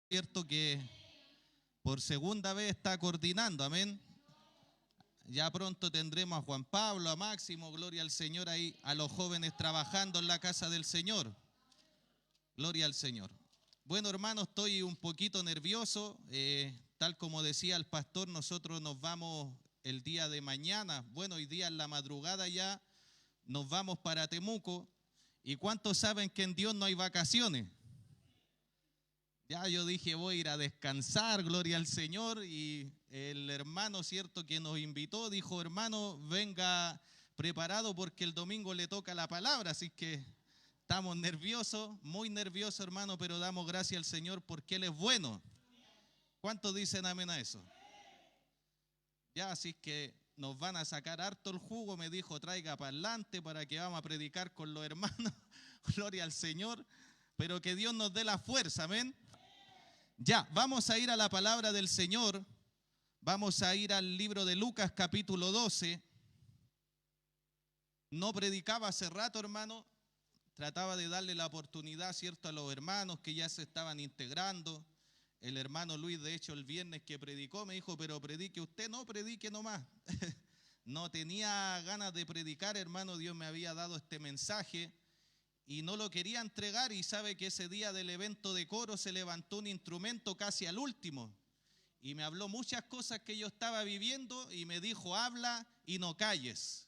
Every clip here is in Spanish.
cierto que por segunda vez está coordinando, amén. Ya pronto tendremos a Juan Pablo, a Máximo, gloria al Señor, ahí a los jóvenes trabajando en la casa del Señor. Gloria al Señor. Bueno, hermano, estoy un poquito nervioso. Tal como decía el pastor, nosotros nos vamos el día de mañana. Bueno, hoy día en la madrugada ya nos vamos para Temuco. ¿Y cuántos saben que en Dios no hay vacaciones? Ya yo dije, voy a ir a descansar, gloria al Señor, y el hermano, cierto, que nos invitó, dijo, hermano, venga preparado porque el domingo le toca la palabra, así que estamos nerviosos, muy nerviosos, hermano, pero damos gracias al Señor porque Él es bueno. ¿Cuántos dicen amén a eso? Ya, así que nos van a sacar harto el jugo, me dijo, traiga parlante para que vamos a predicar con los hermanos, gloria al Señor, pero que Dios nos dé la fuerza, amén. Ya, vamos a ir a la palabra del Señor, vamos a ir al libro de Lucas capítulo 12. No predicaba hace rato, hermano, trataba de darle la oportunidad, cierto, a los hermanos que ya se estaban integrando. El hermano Luis, de hecho, el viernes que predicó me dijo, pero predique usted, no predique nomás. No tenía ganas de predicar, hermano, Dios me había dado este mensaje y no lo quería entregar, y sabe que ese día del evento de coro se levantó un instrumento casi al último y me habló muchas cosas que yo estaba viviendo y me dijo, habla y no calles.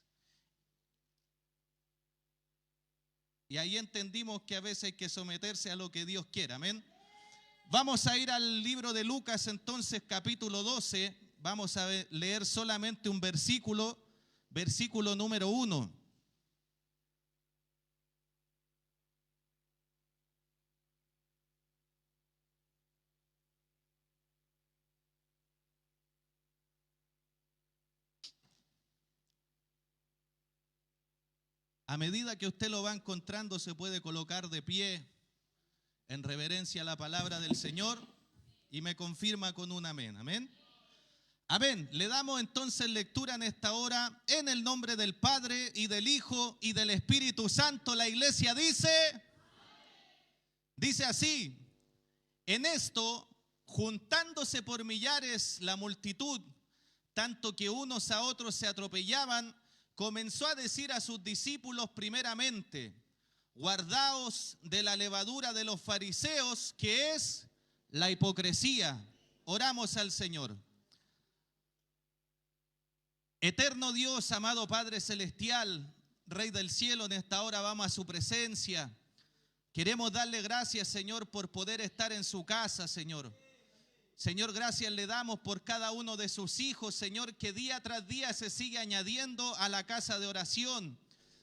Y ahí entendimos que a veces hay que someterse a lo que Dios quiera, amén. Vamos a ir al libro de Lucas entonces, capítulo 12, vamos a leer solamente un versículo, versículo número 1. A medida que usted lo va encontrando, se puede colocar de pie en reverencia a la palabra del Señor y me confirma con un amén. Amén. Amén. Le damos entonces lectura en esta hora en el nombre del Padre y del Hijo y del Espíritu Santo. La iglesia dice así: en esto, juntándose por millares la multitud, tanto que unos a otros se atropellaban, comenzó a decir a sus discípulos primeramente: guardaos de la levadura de los fariseos, que es la hipocresía. Oramos al Señor. Eterno Dios, amado Padre Celestial, Rey del cielo, en esta hora vamos a su presencia. Queremos darle gracias, Señor, por poder estar en su casa, Señor. Señor, gracias le damos por cada uno de sus hijos, Señor, que día tras día se sigue añadiendo a la casa de oración.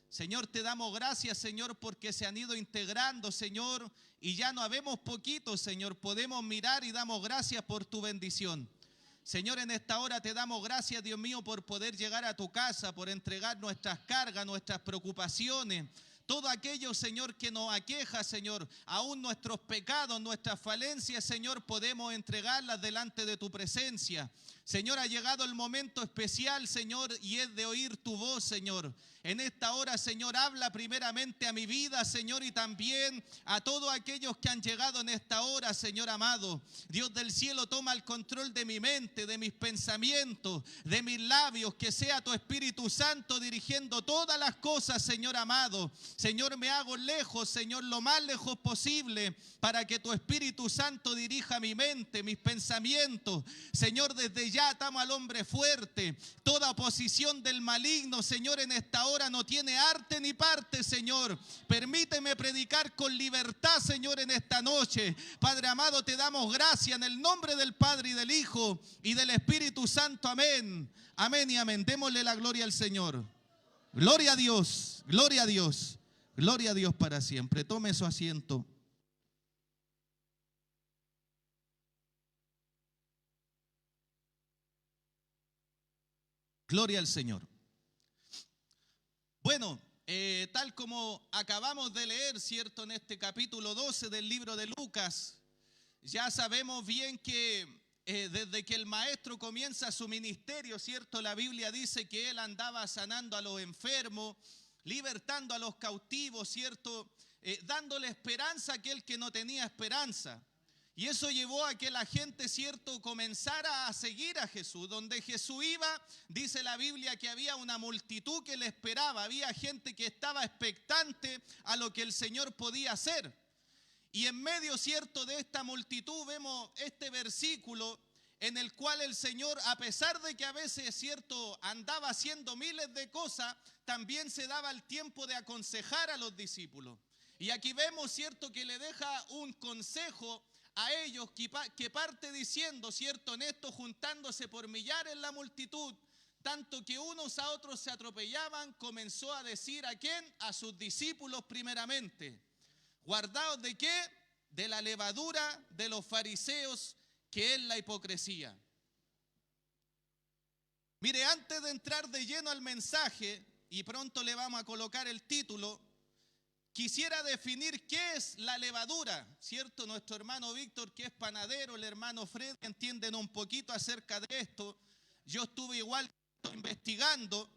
Señor, te damos gracias, Señor, porque se han ido integrando, Señor, y ya no habemos poquitos, Señor. Podemos mirar y damos gracias por tu bendición. Señor, en esta hora te damos gracias, Dios mío, por poder llegar a tu casa, por entregar nuestras cargas, nuestras preocupaciones, todo aquello, Señor, que nos aqueja, Señor, aún nuestros pecados, nuestras falencias, Señor, podemos entregarlas delante de tu presencia. Señor, ha llegado el momento especial, Señor, y es de oír tu voz, Señor. En esta hora, Señor, habla primeramente a mi vida, Señor, y también a todos aquellos que han llegado en esta hora, Señor amado. Dios del cielo, toma el control de mi mente, de mis pensamientos, de mis labios, que sea tu Espíritu Santo dirigiendo todas las cosas, Señor amado. Señor, me hago lejos, Señor, lo más lejos posible, para que tu Espíritu Santo dirija mi mente, mis pensamientos. Señor, desde ya atamos al hombre fuerte. Toda oposición del maligno, Señor, en esta hora no tiene arte ni parte, Señor. Permíteme predicar con libertad, Señor, en esta noche. Padre amado, te damos gracias en el nombre del Padre y del Hijo y del Espíritu Santo. Amén. Amén y amén. Démosle la gloria al Señor. Gloria a Dios, gloria a Dios. Gloria a Dios para siempre. Tome su asiento. Gloria al Señor. Bueno, tal como acabamos de leer, ¿cierto? En este capítulo 12 del libro de Lucas, ya sabemos bien que desde que el maestro comienza su ministerio, ¿cierto? La Biblia dice que él andaba sanando a los enfermos, libertando a los cautivos, ¿cierto? Dándole esperanza a aquel que no tenía esperanza. Y eso llevó a que la gente, cierto, comenzara a seguir a Jesús. Donde Jesús iba, dice la Biblia que había una multitud que le esperaba. Había gente que estaba expectante a lo que el Señor podía hacer. Y en medio, cierto, de esta multitud vemos este versículo en el cual el Señor, a pesar de que a veces, cierto, andaba haciendo miles de cosas, también se daba el tiempo de aconsejar a los discípulos. Y aquí vemos, cierto, que le deja un consejo a ellos que parte diciendo, cierto, en esto juntándose por millares la multitud, tanto que unos a otros se atropellaban, comenzó a decir ¿a quién? A sus discípulos primeramente. ¿Guardaos de qué? De la levadura de los fariseos, que es la hipocresía. Mire, antes de entrar de lleno al mensaje, y pronto le vamos a colocar el título, quisiera definir qué es la levadura, ¿cierto? Nuestro hermano Víctor, que es panadero, el hermano Fred, entienden un poquito acerca de esto. Yo estuve igual investigando,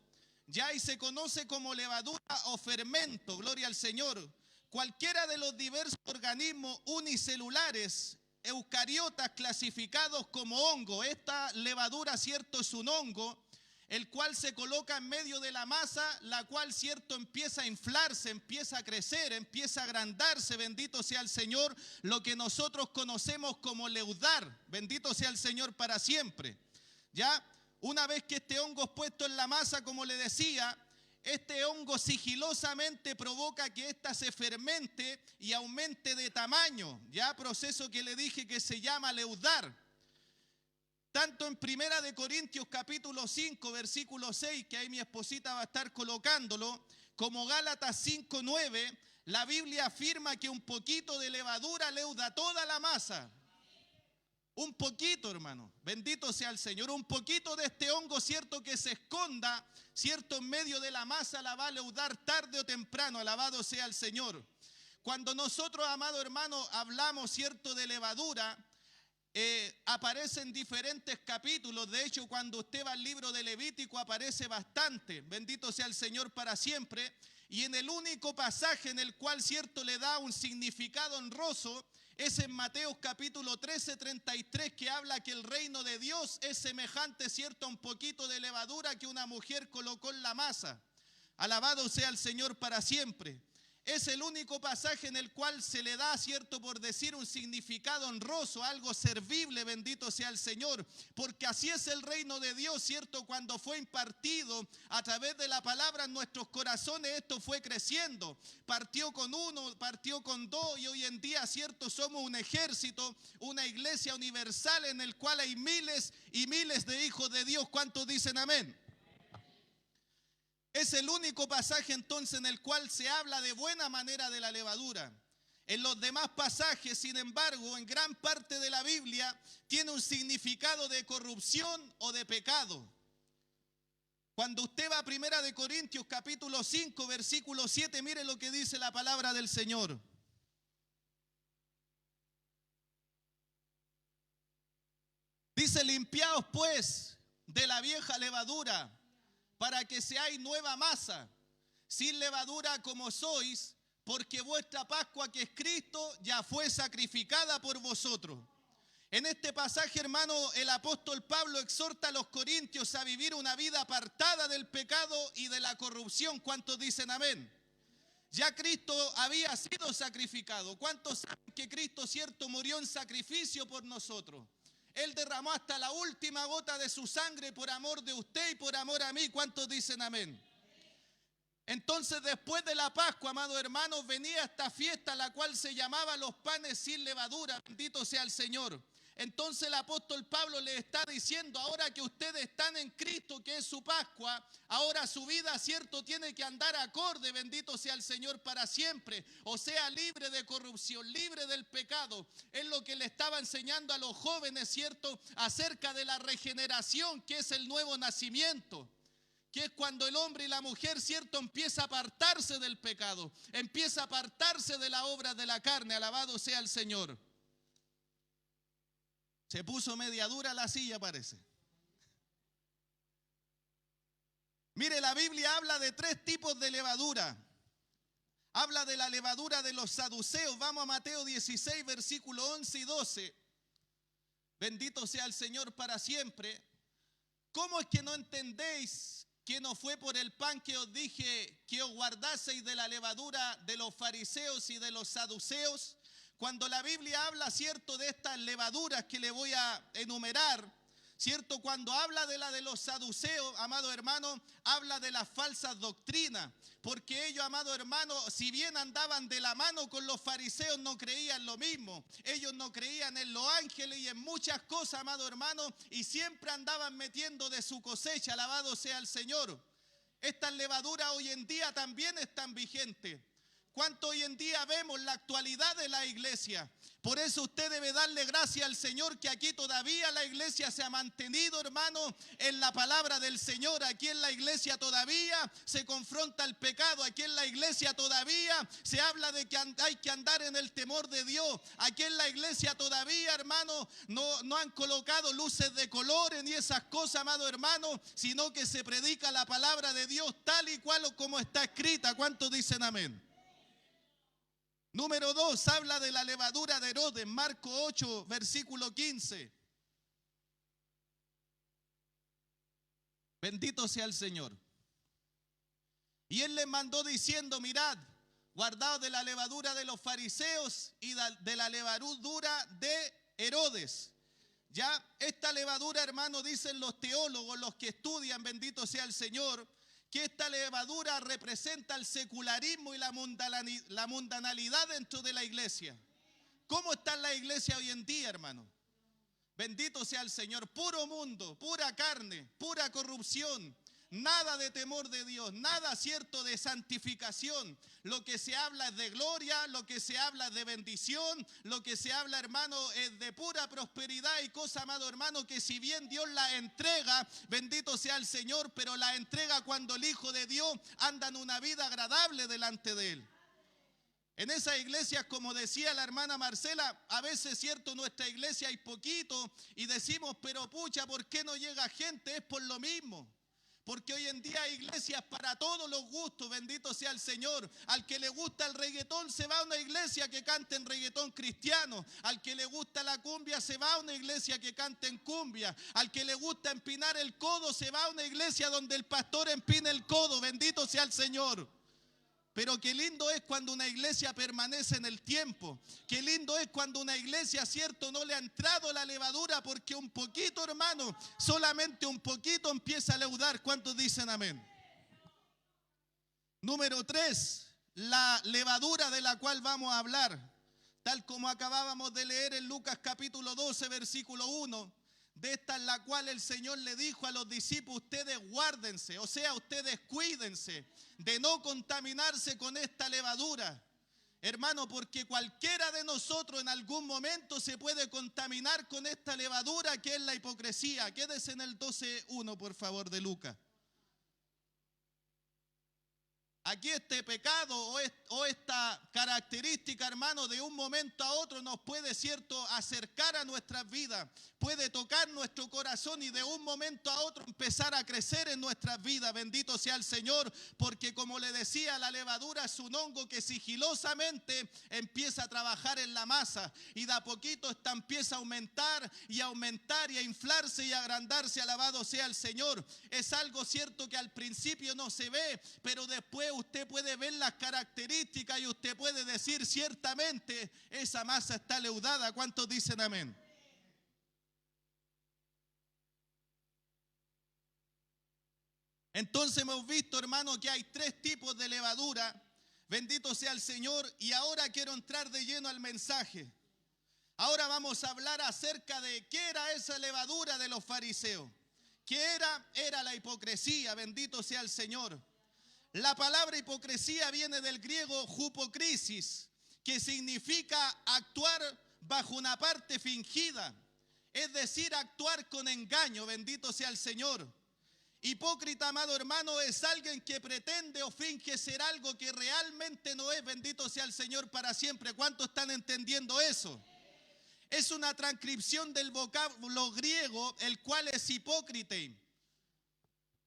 ya, y se conoce como levadura o fermento, gloria al Señor. Cualquiera de los diversos organismos unicelulares, eucariotas clasificados como hongo. Esta levadura, cierto, es un hongo, el cual se coloca en medio de la masa, la cual, cierto, empieza a inflarse, empieza a crecer, empieza a agrandarse, bendito sea el Señor, lo que nosotros conocemos como leudar, bendito sea el Señor para siempre. ¿Ya? Una vez que este hongo es puesto en la masa, como le decía, este hongo sigilosamente provoca que ésta se fermente y aumente de tamaño, ya, proceso que le dije que se llama leudar. Tanto en Primera de Corintios capítulo 5, versículo 6, que ahí mi esposita va a estar colocándolo, como Gálatas 5, 9, la Biblia afirma que un poquito de levadura leuda toda la masa. Un poquito, hermano, bendito sea el Señor, un poquito de este hongo, cierto, que se esconda, cierto, en medio de la masa, la va a leudar tarde o temprano, alabado sea el Señor. Cuando nosotros, amado hermano, hablamos, cierto, de levadura, aparece en diferentes capítulos. De hecho, cuando usted va al libro de Levítico aparece bastante, bendito sea el Señor para siempre. Y en el único pasaje en el cual, cierto, le da un significado honroso es en Mateo capítulo 13, 33, que habla que el reino de Dios es semejante, cierto, a un poquito de levadura que una mujer colocó en la masa. Alabado sea el Señor para siempre. Es el único pasaje en el cual se le da, cierto, por decir un significado honroso, algo servible, bendito sea el Señor, porque así es el reino de Dios, cierto, cuando fue impartido a través de la palabra en nuestros corazones, esto fue creciendo, partió con uno, partió con dos, y hoy en día, cierto, somos un ejército, una iglesia universal en el cual hay miles y miles de hijos de Dios. ¿Cuántos dicen amén? Es el único pasaje entonces en el cual se habla de buena manera de la levadura. En los demás pasajes, sin embargo, en gran parte de la Biblia, tiene un significado de corrupción o de pecado. Cuando usted va a Primera de Corintios capítulo 5, versículo 7, mire lo que dice la palabra del Señor. Dice: limpiaos pues de la vieja levadura, para que seáis nueva masa, sin levadura como sois, porque vuestra Pascua, que es Cristo, ya fue sacrificada por vosotros. En este pasaje, hermano, el apóstol Pablo exhorta a los corintios a vivir una vida apartada del pecado y de la corrupción. ¿Cuántos dicen amén? Ya Cristo había sido sacrificado. ¿Cuántos saben que Cristo, cierto, murió en sacrificio por nosotros? Él derramó hasta la última gota de su sangre por amor de usted y por amor a mí. ¿Cuántos dicen amén? Entonces, después de la Pascua, amados hermanos, venía esta fiesta, la cual se llamaba los panes sin levadura. Bendito sea el Señor. Entonces el apóstol Pablo le está diciendo: ahora que ustedes están en Cristo, que es su Pascua, ahora su vida, cierto, tiene que andar acorde, bendito sea el Señor para siempre, o sea, libre de corrupción, libre del pecado. Es lo que le estaba enseñando a los jóvenes, cierto, acerca de la regeneración, que es el nuevo nacimiento, que es cuando el hombre y la mujer, cierto, empieza a apartarse del pecado, empieza a apartarse de la obra de la carne. Alabado sea el Señor. Se puso media dura la silla, parece. Mire, la Biblia habla de tres tipos de levadura. Habla de la levadura de los saduceos. Vamos a Mateo 16, versículo 11 y 12. Bendito sea el Señor para siempre. ¿Cómo es que no entendéis que no fue por el pan que os dije que os guardaseis de la levadura de los fariseos y de los saduceos? Cuando la Biblia habla, cierto, de estas levaduras que le voy a enumerar, cierto, cuando habla de la de los saduceos, amado hermano, habla de las falsas doctrinas, porque ellos, amado hermano, si bien andaban de la mano con los fariseos, no creían lo mismo. Ellos no creían en los ángeles y en muchas cosas, amado hermano, y siempre andaban metiendo de su cosecha, alabado sea el Señor. Estas levaduras hoy en día también están vigentes. ¿Cuánto hoy en día vemos la actualidad de la iglesia? Por eso usted debe darle gracias al Señor que aquí todavía la iglesia se ha mantenido, hermano, en la palabra del Señor. Aquí en la iglesia todavía se confronta el pecado. Aquí en la iglesia todavía se habla de que hay que andar en el temor de Dios. Aquí en la iglesia todavía, hermano, no han colocado luces de colores ni esas cosas, amado hermano, sino que se predica la palabra de Dios tal y cual o como está escrita. ¿Cuántos dicen amén? Número 2, habla de la levadura de Herodes, Marcos 8, versículo 15. Bendito sea el Señor. Y él les mandó diciendo, mirad, guardaos de la levadura de los fariseos y de la levadura de Herodes. Ya esta levadura, hermano, dicen los teólogos, los que estudian, bendito sea el Señor, que esta levadura representa el secularismo y la mundanalidad dentro de la iglesia. ¿Cómo está la iglesia hoy en día, hermano? Bendito sea el Señor. Puro mundo, pura carne, pura corrupción. Nada de temor de Dios, nada cierto de santificación. Lo que se habla es de gloria, lo que se habla es de bendición, lo que se habla, hermano, es de pura prosperidad y cosa, amado hermano, que si bien Dios la entrega, bendito sea el Señor, pero la entrega cuando el Hijo de Dios anda en una vida agradable delante de Él. En esas iglesias, como decía la hermana Marcela, a veces, cierto, nuestra iglesia hay poquito y decimos, pero pucha, ¿por qué no llega gente? Es por lo mismo. Porque hoy en día hay iglesias para todos los gustos, bendito sea el Señor. Al que le gusta el reggaetón se va a una iglesia que cante en reggaetón cristiano. Al que le gusta la cumbia se va a una iglesia que cante en cumbia. Al que le gusta empinar el codo se va a una iglesia donde el pastor empina el codo, bendito sea el Señor. Pero qué lindo es cuando una iglesia permanece en el tiempo. Qué lindo es cuando una iglesia, cierto, no le ha entrado la levadura porque un poquito, hermano, solamente un poquito empieza a leudar. ¿Cuántos dicen amén? Número 3, la levadura de la cual vamos a hablar, tal como acabábamos de leer en Lucas capítulo 12, versículo 1. De esta en la cual el Señor le dijo a los discípulos, ustedes guárdense, o sea, ustedes cuídense de no contaminarse con esta levadura. Hermano, porque cualquiera de nosotros en algún momento se puede contaminar con esta levadura que es la hipocresía. Quédese en el 12:1, por favor, de Lucas. Aquí este pecado o esta característica, hermano, de un momento a otro nos puede, cierto, acercar a nuestras vidas, puede tocar nuestro corazón y de un momento a otro empezar a crecer en nuestras vidas. Bendito sea el Señor, porque como le decía, la levadura es un hongo que sigilosamente empieza a trabajar en la masa y de a poquito esta empieza a aumentar y a inflarse y a agrandarse. Alabado sea el Señor. Es algo cierto que al principio no se ve, pero después usted puede ver las características y usted puede decir ciertamente esa masa está leudada. ¿Cuántos dicen amén? Entonces hemos visto, hermano, que hay 3 tipos de levadura. Bendito sea el Señor. Y ahora quiero entrar de lleno al mensaje. Ahora vamos a hablar acerca de qué era esa levadura de los fariseos. ¿Qué era? Era la hipocresía. Bendito sea el Señor. La palabra hipocresía viene del griego hupocrisis, que significa actuar bajo una parte fingida, es decir, actuar con engaño. Bendito sea el Señor. Hipócrita, amado hermano, es alguien que pretende o finge ser algo que realmente no es. Bendito sea el Señor para siempre. ¿Cuántos están entendiendo eso? Es una transcripción del vocablo griego, el cual es hipócrite,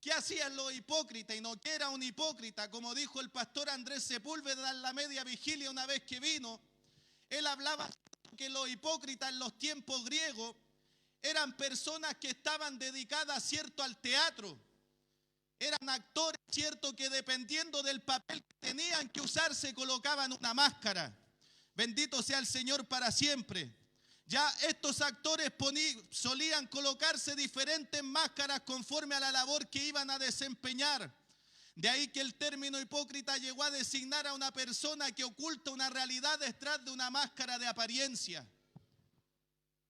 ¿Qué hacían los hipócritas? Y no que era un hipócrita, como dijo el pastor Andrés Sepúlveda en la media vigilia una vez que vino. Él hablaba que los hipócritas en los tiempos griegos eran personas que estaban dedicadas, cierto, al teatro. Eran actores, cierto, que dependiendo del papel que tenían que usar se colocaban una máscara. Bendito sea el Señor para siempre. Ya estos actores solían colocarse diferentes máscaras conforme a la labor que iban a desempeñar. De ahí que el término hipócrita llegó a designar a una persona que oculta una realidad detrás de una máscara de apariencia.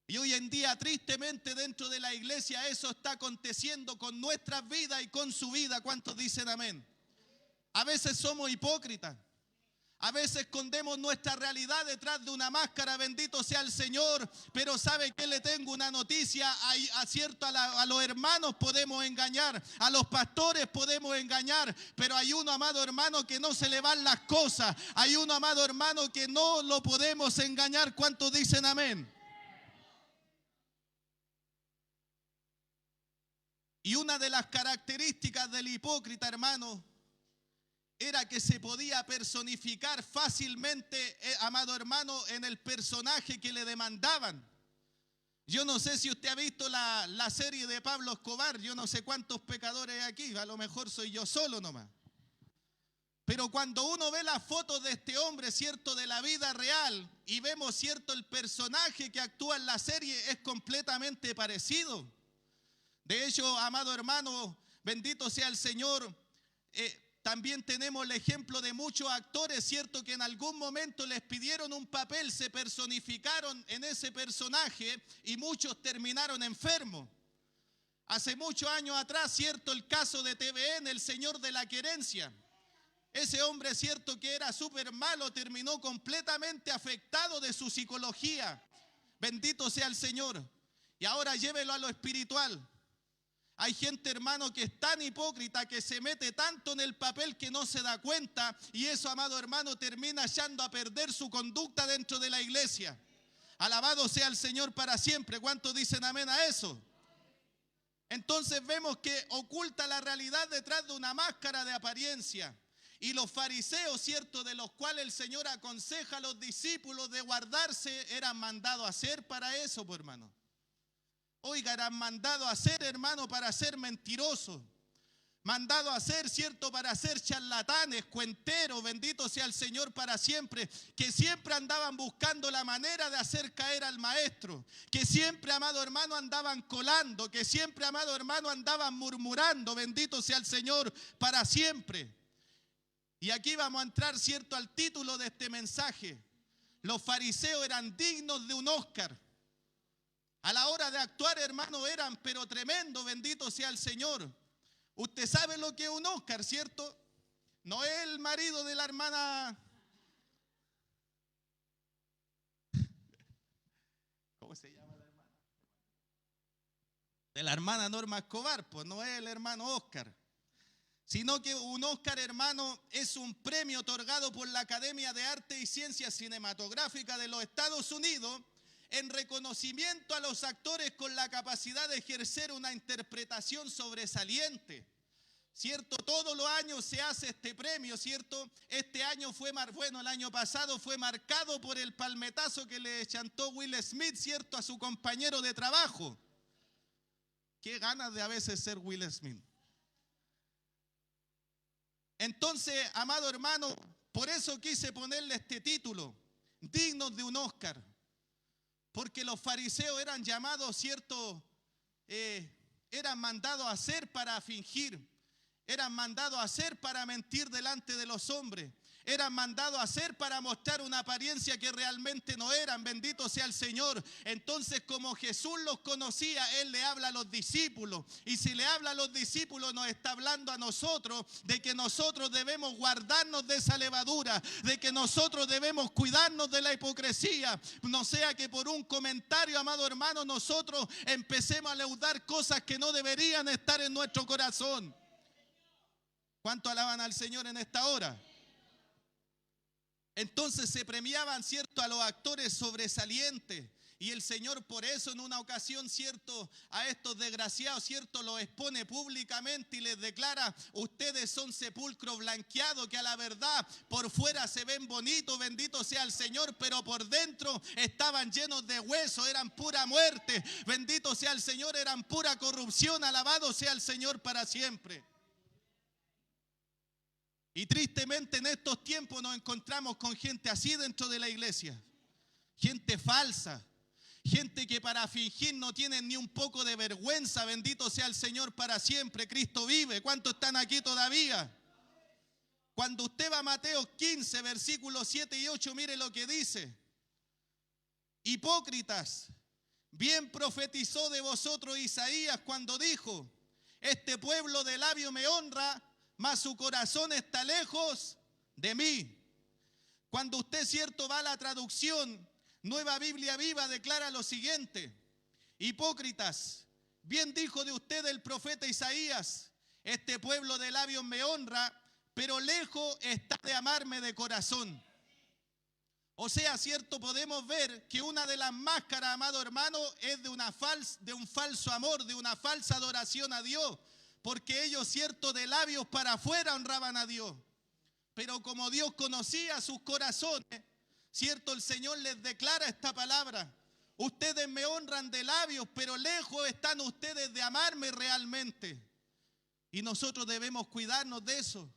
Y hoy en día, tristemente, dentro de la iglesia eso está aconteciendo con nuestras vidas y con su vida. ¿Cuántos dicen amén? A veces somos hipócritas. A veces escondemos nuestra realidad detrás de una máscara, bendito sea el Señor, pero ¿sabe qué? Le tengo una noticia, a los hermanos podemos engañar, a los pastores podemos engañar, pero hay uno, amado hermano, que no se le van las cosas, hay uno, amado hermano, que no lo podemos engañar. ¿Cuántos dicen amén? Y una de las características del hipócrita, hermano, era que se podía personificar fácilmente, amado hermano, en el personaje que le demandaban. Yo no sé si usted ha visto la serie de Pablo Escobar, yo no sé cuántos pecadores hay aquí, a lo mejor soy yo solo nomás. Pero cuando uno ve las fotos de este hombre, cierto, de la vida real, y vemos, cierto, el personaje que actúa en la serie es completamente parecido. De hecho, amado hermano, bendito sea el Señor, también tenemos el ejemplo de muchos actores, ¿cierto?, que en algún momento les pidieron un papel, se personificaron en ese personaje y muchos terminaron enfermos. Hace muchos años atrás, ¿cierto?, el caso de TVN, el señor de la querencia. Ese hombre, ¿cierto?, que era súper malo, terminó completamente afectado de su psicología. Bendito sea el Señor. Y ahora llévelo a lo espiritual. Hay gente, hermano, que es tan hipócrita, que se mete tanto en el papel que no se da cuenta, y eso, amado hermano, termina echando a perder su conducta dentro de la iglesia. Alabado sea el Señor para siempre. ¿Cuántos dicen amén a eso? Entonces vemos que oculta la realidad detrás de una máscara de apariencia. Y los fariseos, ¿cierto?, de los cuales el Señor aconseja a los discípulos de guardarse, eran mandados a hacer para eso, pues, hermano. Oiga, eran mandados a ser, hermano, para ser mentirosos. Mandados a ser, ¿cierto?, para ser charlatanes, cuenteros, bendito sea el Señor para siempre. Que siempre andaban buscando la manera de hacer caer al maestro. Que siempre, amado hermano, andaban colando. Que siempre, amado hermano, andaban murmurando. Bendito sea el Señor para siempre. Y aquí vamos a entrar, ¿cierto?, al título de este mensaje. Los fariseos eran dignos de un Oscar. A la hora de actuar, hermano, eran pero tremendo, bendito sea el Señor. Usted sabe lo que es un Oscar, ¿cierto? No es el marido de la hermana... ¿Cómo se llama la hermana? De la hermana Norma Escobar, pues no es el hermano Oscar. Sino que un Oscar, hermano, es un premio otorgado por la Academia de Arte y Ciencias Cinematográficas de los Estados Unidos en reconocimiento a los actores con la capacidad de ejercer una interpretación sobresaliente. ¿Cierto? Todos los años se hace este premio, ¿cierto? Este año el año pasado fue marcado por el palmetazo que le chantó Will Smith, ¿cierto?, a su compañero de trabajo. Qué ganas de a veces ser Will Smith. Entonces, amado hermano, por eso quise ponerle este título, dignos de un Oscar. Porque los fariseos eran llamados, ¿cierto? Eran mandados a hacer para fingir. Eran mandados a hacer para mentir delante de los hombres. Eran mandados a hacer para mostrar una apariencia que realmente no eran. Bendito sea el Señor. Entonces, como Jesús los conocía, Él le habla a los discípulos. Y si le habla a los discípulos, nos está hablando a nosotros de que nosotros debemos guardarnos de esa levadura, de que nosotros debemos cuidarnos de la hipocresía. No sea que por un comentario, amado hermano, nosotros empecemos a leudar cosas que no deberían estar en nuestro corazón. ¿Cuánto alaban al Señor en esta hora? Entonces se premiaban, ¿cierto?, a los actores sobresalientes. Y el Señor por eso en una ocasión, cierto, a estos desgraciados, cierto, los expone públicamente y les declara: ustedes son sepulcro blanqueado, que a la verdad por fuera se ven bonitos, bendito sea el Señor, pero por dentro estaban llenos de huesos, eran pura muerte, bendito sea el Señor, eran pura corrupción, alabado sea el Señor para siempre. Y tristemente en estos tiempos nos encontramos con gente así dentro de la iglesia, gente falsa, gente que para fingir no tienen ni un poco de vergüenza, bendito sea el Señor para siempre, Cristo vive. ¿Cuántos están aquí todavía? Cuando usted va a Mateo 15, versículos 7 y 8, mire lo que dice: hipócritas, bien profetizó de vosotros Isaías cuando dijo: este pueblo de labio me honra, mas su corazón está lejos de mí. Cuando usted, cierto, va a la traducción Nueva Biblia Viva, declara lo siguiente: hipócritas, bien dijo de usted el profeta Isaías: este pueblo de labios me honra, pero lejos está de amarme de corazón. O sea, cierto, podemos ver que una de las máscaras, amado hermano, es de un falso amor, de una falsa adoración a Dios, porque ellos, cierto, de labios para afuera honraban a Dios, pero como Dios conocía sus corazones, cierto, el Señor les declara esta palabra: ustedes me honran de labios, pero lejos están ustedes de amarme realmente. Y nosotros debemos cuidarnos de eso.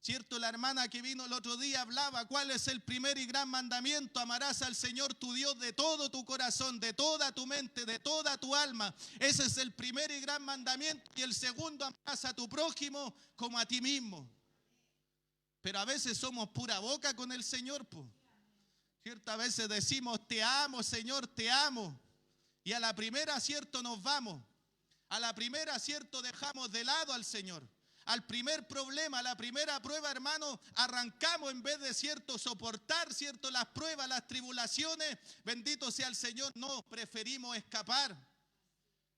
Cierto, la hermana que vino el otro día hablaba: ¿cuál es el primer y gran mandamiento? Amarás al Señor tu Dios de todo tu corazón, de toda tu mente, de toda tu alma. Ese es el primer y gran mandamiento. Y el segundo: amarás a tu prójimo como a ti mismo. Pero a veces somos pura boca con el Señor, pues. Cierto, a veces decimos: te amo, Señor, te amo. Y a la primera, cierto, nos vamos. A la primera, cierto, dejamos de lado al Señor. Al primer problema, a la primera prueba, hermano, arrancamos en vez de, cierto, soportar, cierto, las pruebas, las tribulaciones. Bendito sea el Señor, no, preferimos escapar.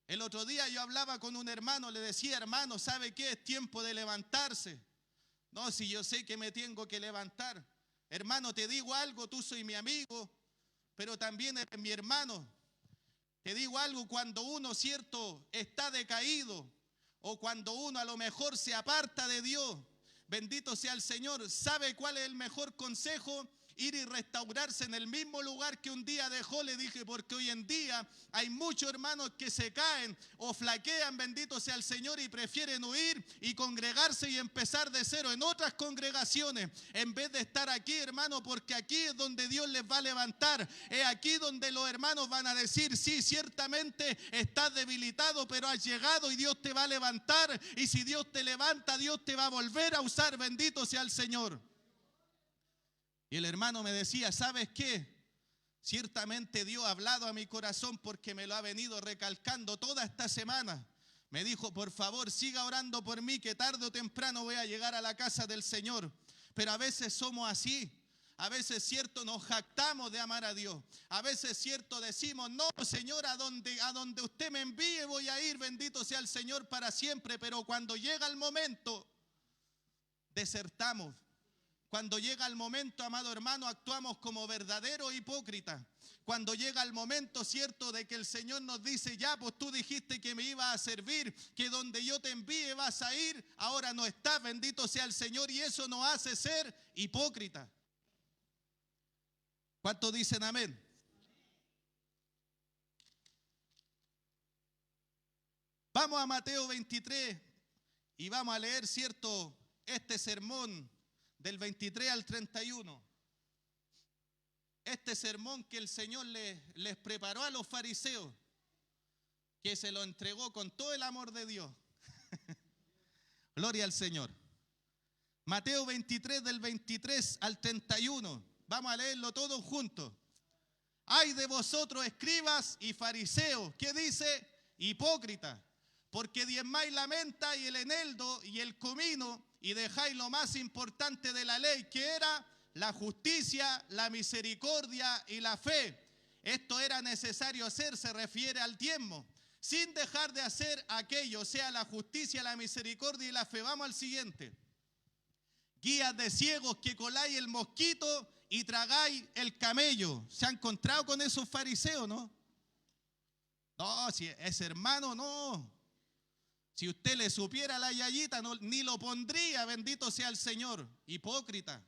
El otro día yo hablaba con un hermano, le decía: hermano, ¿sabe qué? Es tiempo de levantarse. No, si yo sé que me tengo que levantar. Hermano, te digo algo, tú soy mi amigo, pero también eres mi hermano. Te digo algo, cuando uno, cierto, está decaído, o cuando uno a lo mejor se aparta de Dios, bendito sea el Señor, ¿sabe cuál es el mejor consejo? Ir y restaurarse en el mismo lugar que un día dejó. Le dije, porque hoy en día hay muchos hermanos que se caen o flaquean, bendito sea el Señor, y prefieren huir y congregarse y empezar de cero en otras congregaciones, en vez de estar aquí, hermano, porque aquí es donde Dios les va a levantar. Es aquí donde los hermanos van a decir: sí, ciertamente estás debilitado, pero has llegado y Dios te va a levantar. Y si Dios te levanta, Dios te va a volver a usar, bendito sea el Señor. Y el hermano me decía: ¿sabes qué? Ciertamente Dios ha hablado a mi corazón, porque me lo ha venido recalcando toda esta semana. Me dijo: por favor, siga orando por mí, que tarde o temprano voy a llegar a la casa del Señor. Pero a veces somos así. A veces, cierto, nos jactamos de amar a Dios. A veces, cierto, decimos: no, Señor, a donde usted me envíe voy a ir, bendito sea el Señor para siempre. Pero cuando llega el momento, desertamos. Cuando llega el momento, amado hermano, actuamos como verdaderos hipócritas. Cuando llega el momento, cierto, de que el Señor nos dice: ya, pues tú dijiste que me ibas a servir, que donde yo te envíe vas a ir, ahora no estás, bendito sea el Señor, y eso nos hace ser hipócritas. ¿Cuántos dicen amén? Vamos a Mateo 23 y vamos a leer, cierto, este sermón del 23 al 31. Este sermón que el Señor les preparó a los fariseos, que se lo entregó con todo el amor de Dios. Gloria al Señor. Mateo 23 del 23 al 31. Vamos a leerlo todos juntos. Ay de vosotros, escribas y fariseos. ¿Qué dice? Hipócritas, porque diezmáis la menta y el eneldo y el comino, y dejáis lo más importante de la ley, que era la justicia, la misericordia y la fe. Esto era necesario hacer, se refiere al diezmo, sin dejar de hacer aquello, o sea, la justicia, la misericordia y la fe. Vamos al siguiente. Guías de ciegos, que coláis el mosquito y tragáis el camello. ¿Se ha encontrado con esos fariseos, no? No, si ese hermano no. Si usted le supiera la yayita, no, ni lo pondría, bendito sea el Señor. Hipócrita.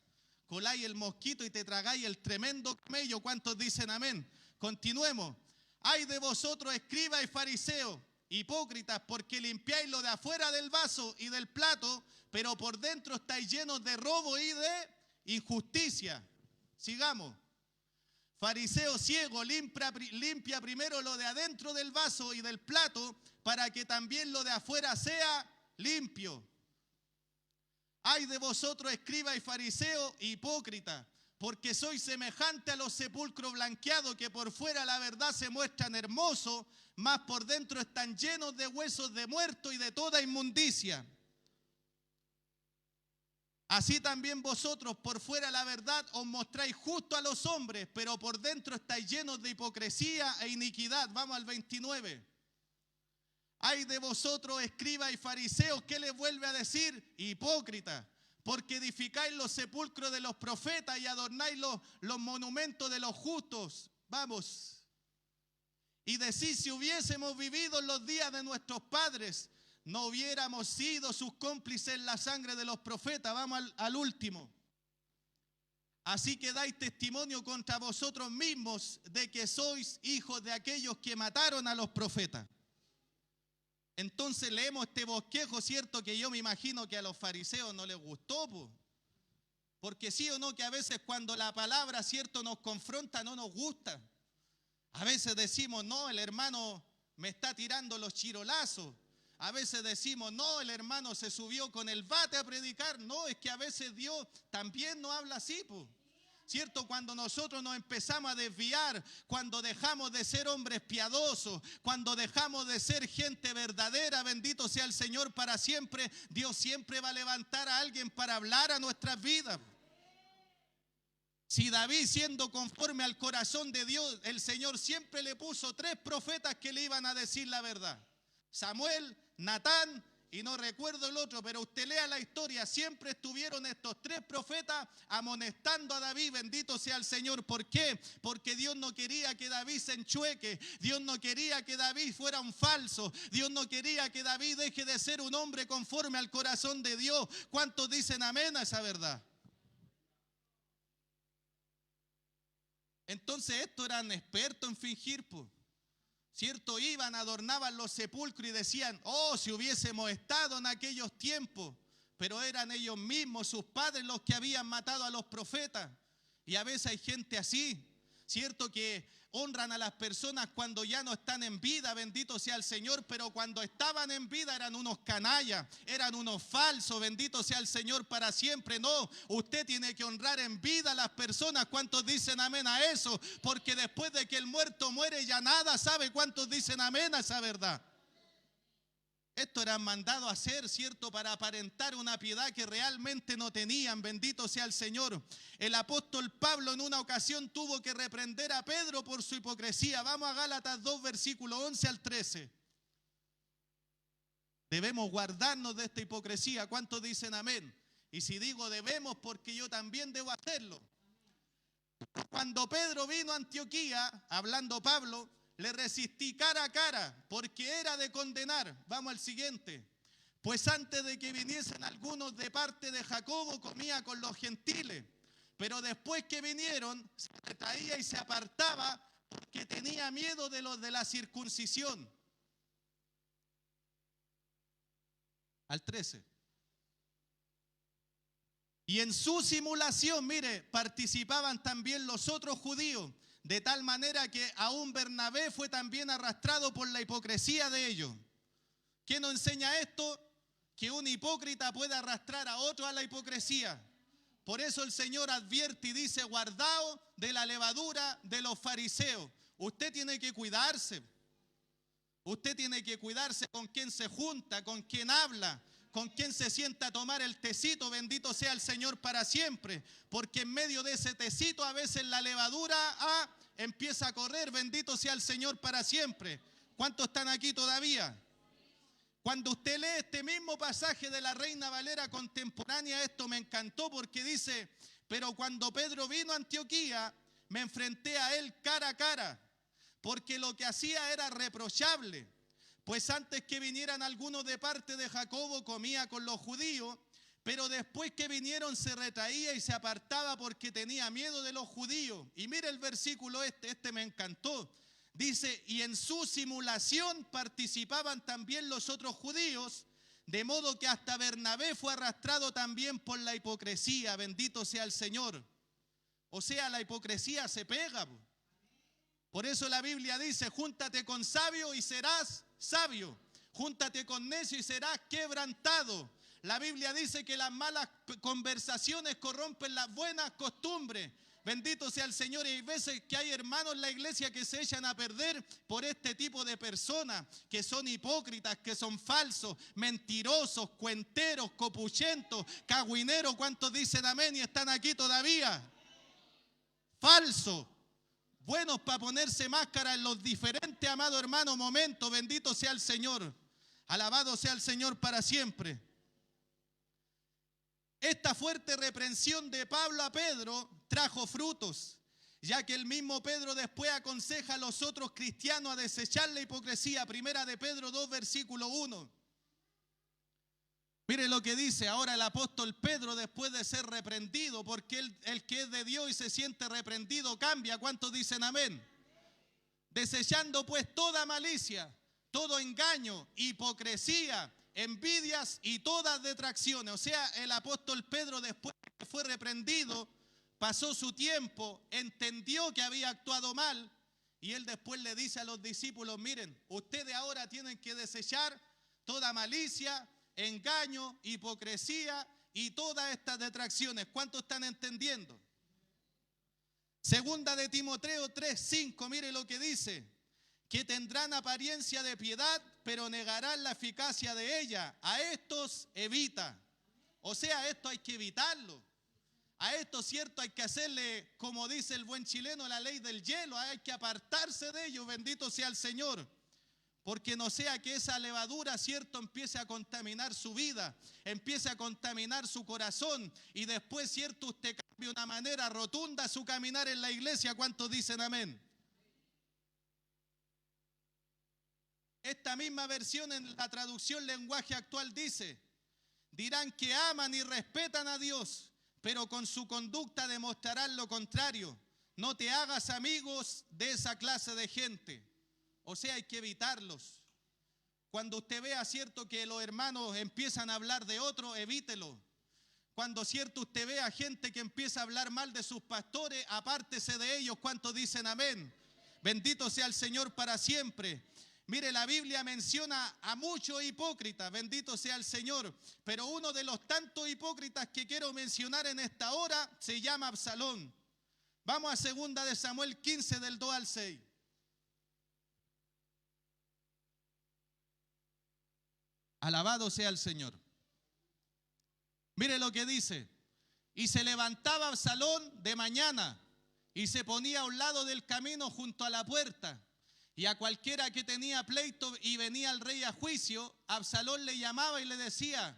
Coláis el mosquito y te tragáis el tremendo camello. ¿Cuántos dicen amén? Continuemos. Ay de vosotros, escribas y fariseos, hipócritas, porque limpiáis lo de afuera del vaso y del plato, pero por dentro estáis llenos de robo y de injusticia. Sigamos. Fariseo ciego, limpia primero lo de adentro del vaso y del plato, para que también lo de afuera sea limpio. Ay de vosotros, escribas y fariseos, hipócritas, porque sois semejante a los sepulcros blanqueados, que por fuera la verdad se muestran hermosos, mas por dentro están llenos de huesos de muertos y de toda inmundicia. Así también vosotros por fuera la verdad os mostráis justo a los hombres, pero por dentro estáis llenos de hipocresía e iniquidad. Vamos al 29. Ay de vosotros, escribas y fariseos, ¿qué les vuelve a decir? Hipócritas, porque edificáis los sepulcros de los profetas y adornáis los monumentos de los justos. Vamos. Y decís, si hubiésemos vivido en los días de nuestros padres, no hubiéramos sido sus cómplices en la sangre de los profetas. Vamos al último. Así que dais testimonio contra vosotros mismos de que sois hijos de aquellos que mataron a los profetas. Entonces leemos este bosquejo, ¿cierto? Que yo me imagino que a los fariseos no les gustó, po. Porque sí o no, que a veces cuando la palabra, ¿cierto?, nos confronta, no nos gusta. A veces decimos, no, el hermano me está tirando los chirolazos. A veces decimos, no, el hermano se subió con el bate a predicar. No, es que a veces Dios también no habla así, po. ¿Cierto? Cuando nosotros nos empezamos a desviar, cuando dejamos de ser hombres piadosos, cuando dejamos de ser gente verdadera, bendito sea el Señor para siempre, Dios siempre va a levantar a alguien para hablar a nuestras vidas. Si David, siendo conforme al corazón de Dios, el Señor siempre le puso 3 profetas que le iban a decir la verdad. Samuel, Natán y no recuerdo el otro, pero usted lea la historia, siempre estuvieron estos 3 profetas amonestando a David, bendito sea el Señor. ¿Por qué? Porque Dios no quería que David se enchueque, Dios no quería que David fuera un falso, Dios no quería que David deje de ser un hombre conforme al corazón de Dios. ¿Cuántos dicen amén a esa verdad? Entonces estos eran expertos en fingir, pues. ¿Cierto? Iban, adornaban los sepulcros y decían, oh, si hubiésemos estado en aquellos tiempos. Pero eran ellos mismos, sus padres, los que habían matado a los profetas. Y a veces hay gente así, ¿cierto? Que honran a las personas cuando ya no están en vida, bendito sea el Señor, pero cuando estaban en vida eran unos canallas, eran unos falsos, bendito sea el Señor para siempre. No, usted tiene que honrar en vida a las personas. ¿Cuántos dicen amén a eso? Porque después de que el muerto muere ya nada sabe. ¿Cuántos dicen amén a esa verdad? Esto eran mandados a hacer, ¿cierto?, para aparentar una piedad que realmente no tenían, bendito sea el Señor. El apóstol Pablo en una ocasión tuvo que reprender a Pedro por su hipocresía. Vamos a Gálatas 2, versículo 11 al 13. Debemos guardarnos de esta hipocresía. ¿Cuántos dicen amén? Y si digo debemos, porque yo también debo hacerlo. Cuando Pedro vino a Antioquía, hablando Pablo, le resistí cara a cara, porque era de condenar. Vamos al siguiente. Pues antes de que viniesen algunos de parte de Jacobo, comía con los gentiles. Pero después que vinieron, se retraía y se apartaba, porque tenía miedo de los de la circuncisión. Al 13. Y en su simulación, mire, participaban también los otros judíos, de tal manera que aún Bernabé fue también arrastrado por la hipocresía de ellos. ¿Qué nos enseña esto? Que un hipócrita puede arrastrar a otro a la hipocresía. Por eso el Señor advierte y dice, guardaos de la levadura de los fariseos. Usted tiene que cuidarse. Usted tiene que cuidarse con quién se junta, con quién habla, con quién se sienta a tomar el tecito, bendito sea el Señor para siempre, porque en medio de ese tecito a veces la levadura empieza a correr, bendito sea el Señor para siempre. ¿Cuántos están aquí todavía? Cuando usted lee este mismo pasaje de la Reina Valera contemporánea, esto me encantó porque dice, pero cuando Pedro vino a Antioquía, me enfrenté a él cara a cara, porque lo que hacía era reprochable. Pues antes que vinieran algunos de parte de Jacobo, comía con los judíos, pero después que vinieron se retraía y se apartaba porque tenía miedo de los judíos. Y mire el versículo este me encantó. Dice, y en su simulación participaban también los otros judíos, de modo que hasta Bernabé fue arrastrado también por la hipocresía, bendito sea el Señor. O sea, la hipocresía se pega. Por eso la Biblia dice, júntate con sabio y serás sabio. Júntate con necio y serás quebrantado. La Biblia dice que las malas conversaciones corrompen las buenas costumbres. Bendito sea el Señor. Y hay veces que hay hermanos en la iglesia que se echan a perder por este tipo de personas, que son hipócritas, que son falsos, mentirosos, cuenteros, copuchentos, cagüineros. ¿Cuántos dicen amén y están aquí todavía? Falso. Buenos para ponerse máscara en los diferentes, amado hermano, momentos. Bendito sea el Señor. Alabado sea el Señor para siempre. Esta fuerte reprensión de Pablo a Pedro trajo frutos, ya que el mismo Pedro después aconseja a los otros cristianos a desechar la hipocresía. Primera de Pedro 2, versículo 1. Mire lo que dice ahora el apóstol Pedro después de ser reprendido, porque el que es de Dios y se siente reprendido cambia. ¿Cuántos dicen amén? Desechando pues toda malicia, todo engaño, hipocresía, envidias y todas detracciones. O sea, el apóstol Pedro después que fue reprendido, pasó su tiempo, entendió que había actuado mal y él después le dice a los discípulos, miren, ustedes ahora tienen que desechar toda malicia, engaño, hipocresía y todas estas detracciones. ¿Cuántos están entendiendo? Segunda de Timoteo 3:5, mire lo que dice, que tendrán apariencia de piedad, pero negarán la eficacia de ella. A estos evita. O sea, esto hay que evitarlo. A esto, cierto, hay que hacerle, como dice el buen chileno, la ley del hielo. Hay que apartarse de ellos, bendito sea el Señor. Porque no sea que esa levadura, cierto, empiece a contaminar su vida, empiece a contaminar su corazón y después, cierto, usted cambie de una manera rotunda su caminar en la iglesia. ¿Cuántos dicen amén? Esta misma versión en la traducción lenguaje actual dice, dirán que aman y respetan a Dios, pero con su conducta demostrarán lo contrario. No te hagas amigos de esa clase de gente. O sea, hay que evitarlos. Cuando usted vea, cierto, que los hermanos empiezan a hablar de otros, evítelo. Cuando, cierto, usted vea gente que empieza a hablar mal de sus pastores, apártese de ellos. ¿Cuántos dicen amén? Bendito sea el Señor para siempre. Mire, la Biblia menciona a muchos hipócritas, bendito sea el Señor, pero uno de los tantos hipócritas que quiero mencionar en esta hora se llama Absalón. Vamos a 2 de Samuel 15 del 2 al 6. Alabado sea el Señor. Mire lo que dice. Y se levantaba Absalón de mañana y se ponía a un lado del camino junto a la puerta. Y a cualquiera que tenía pleito y venía el rey a juicio, Absalón le llamaba y le decía,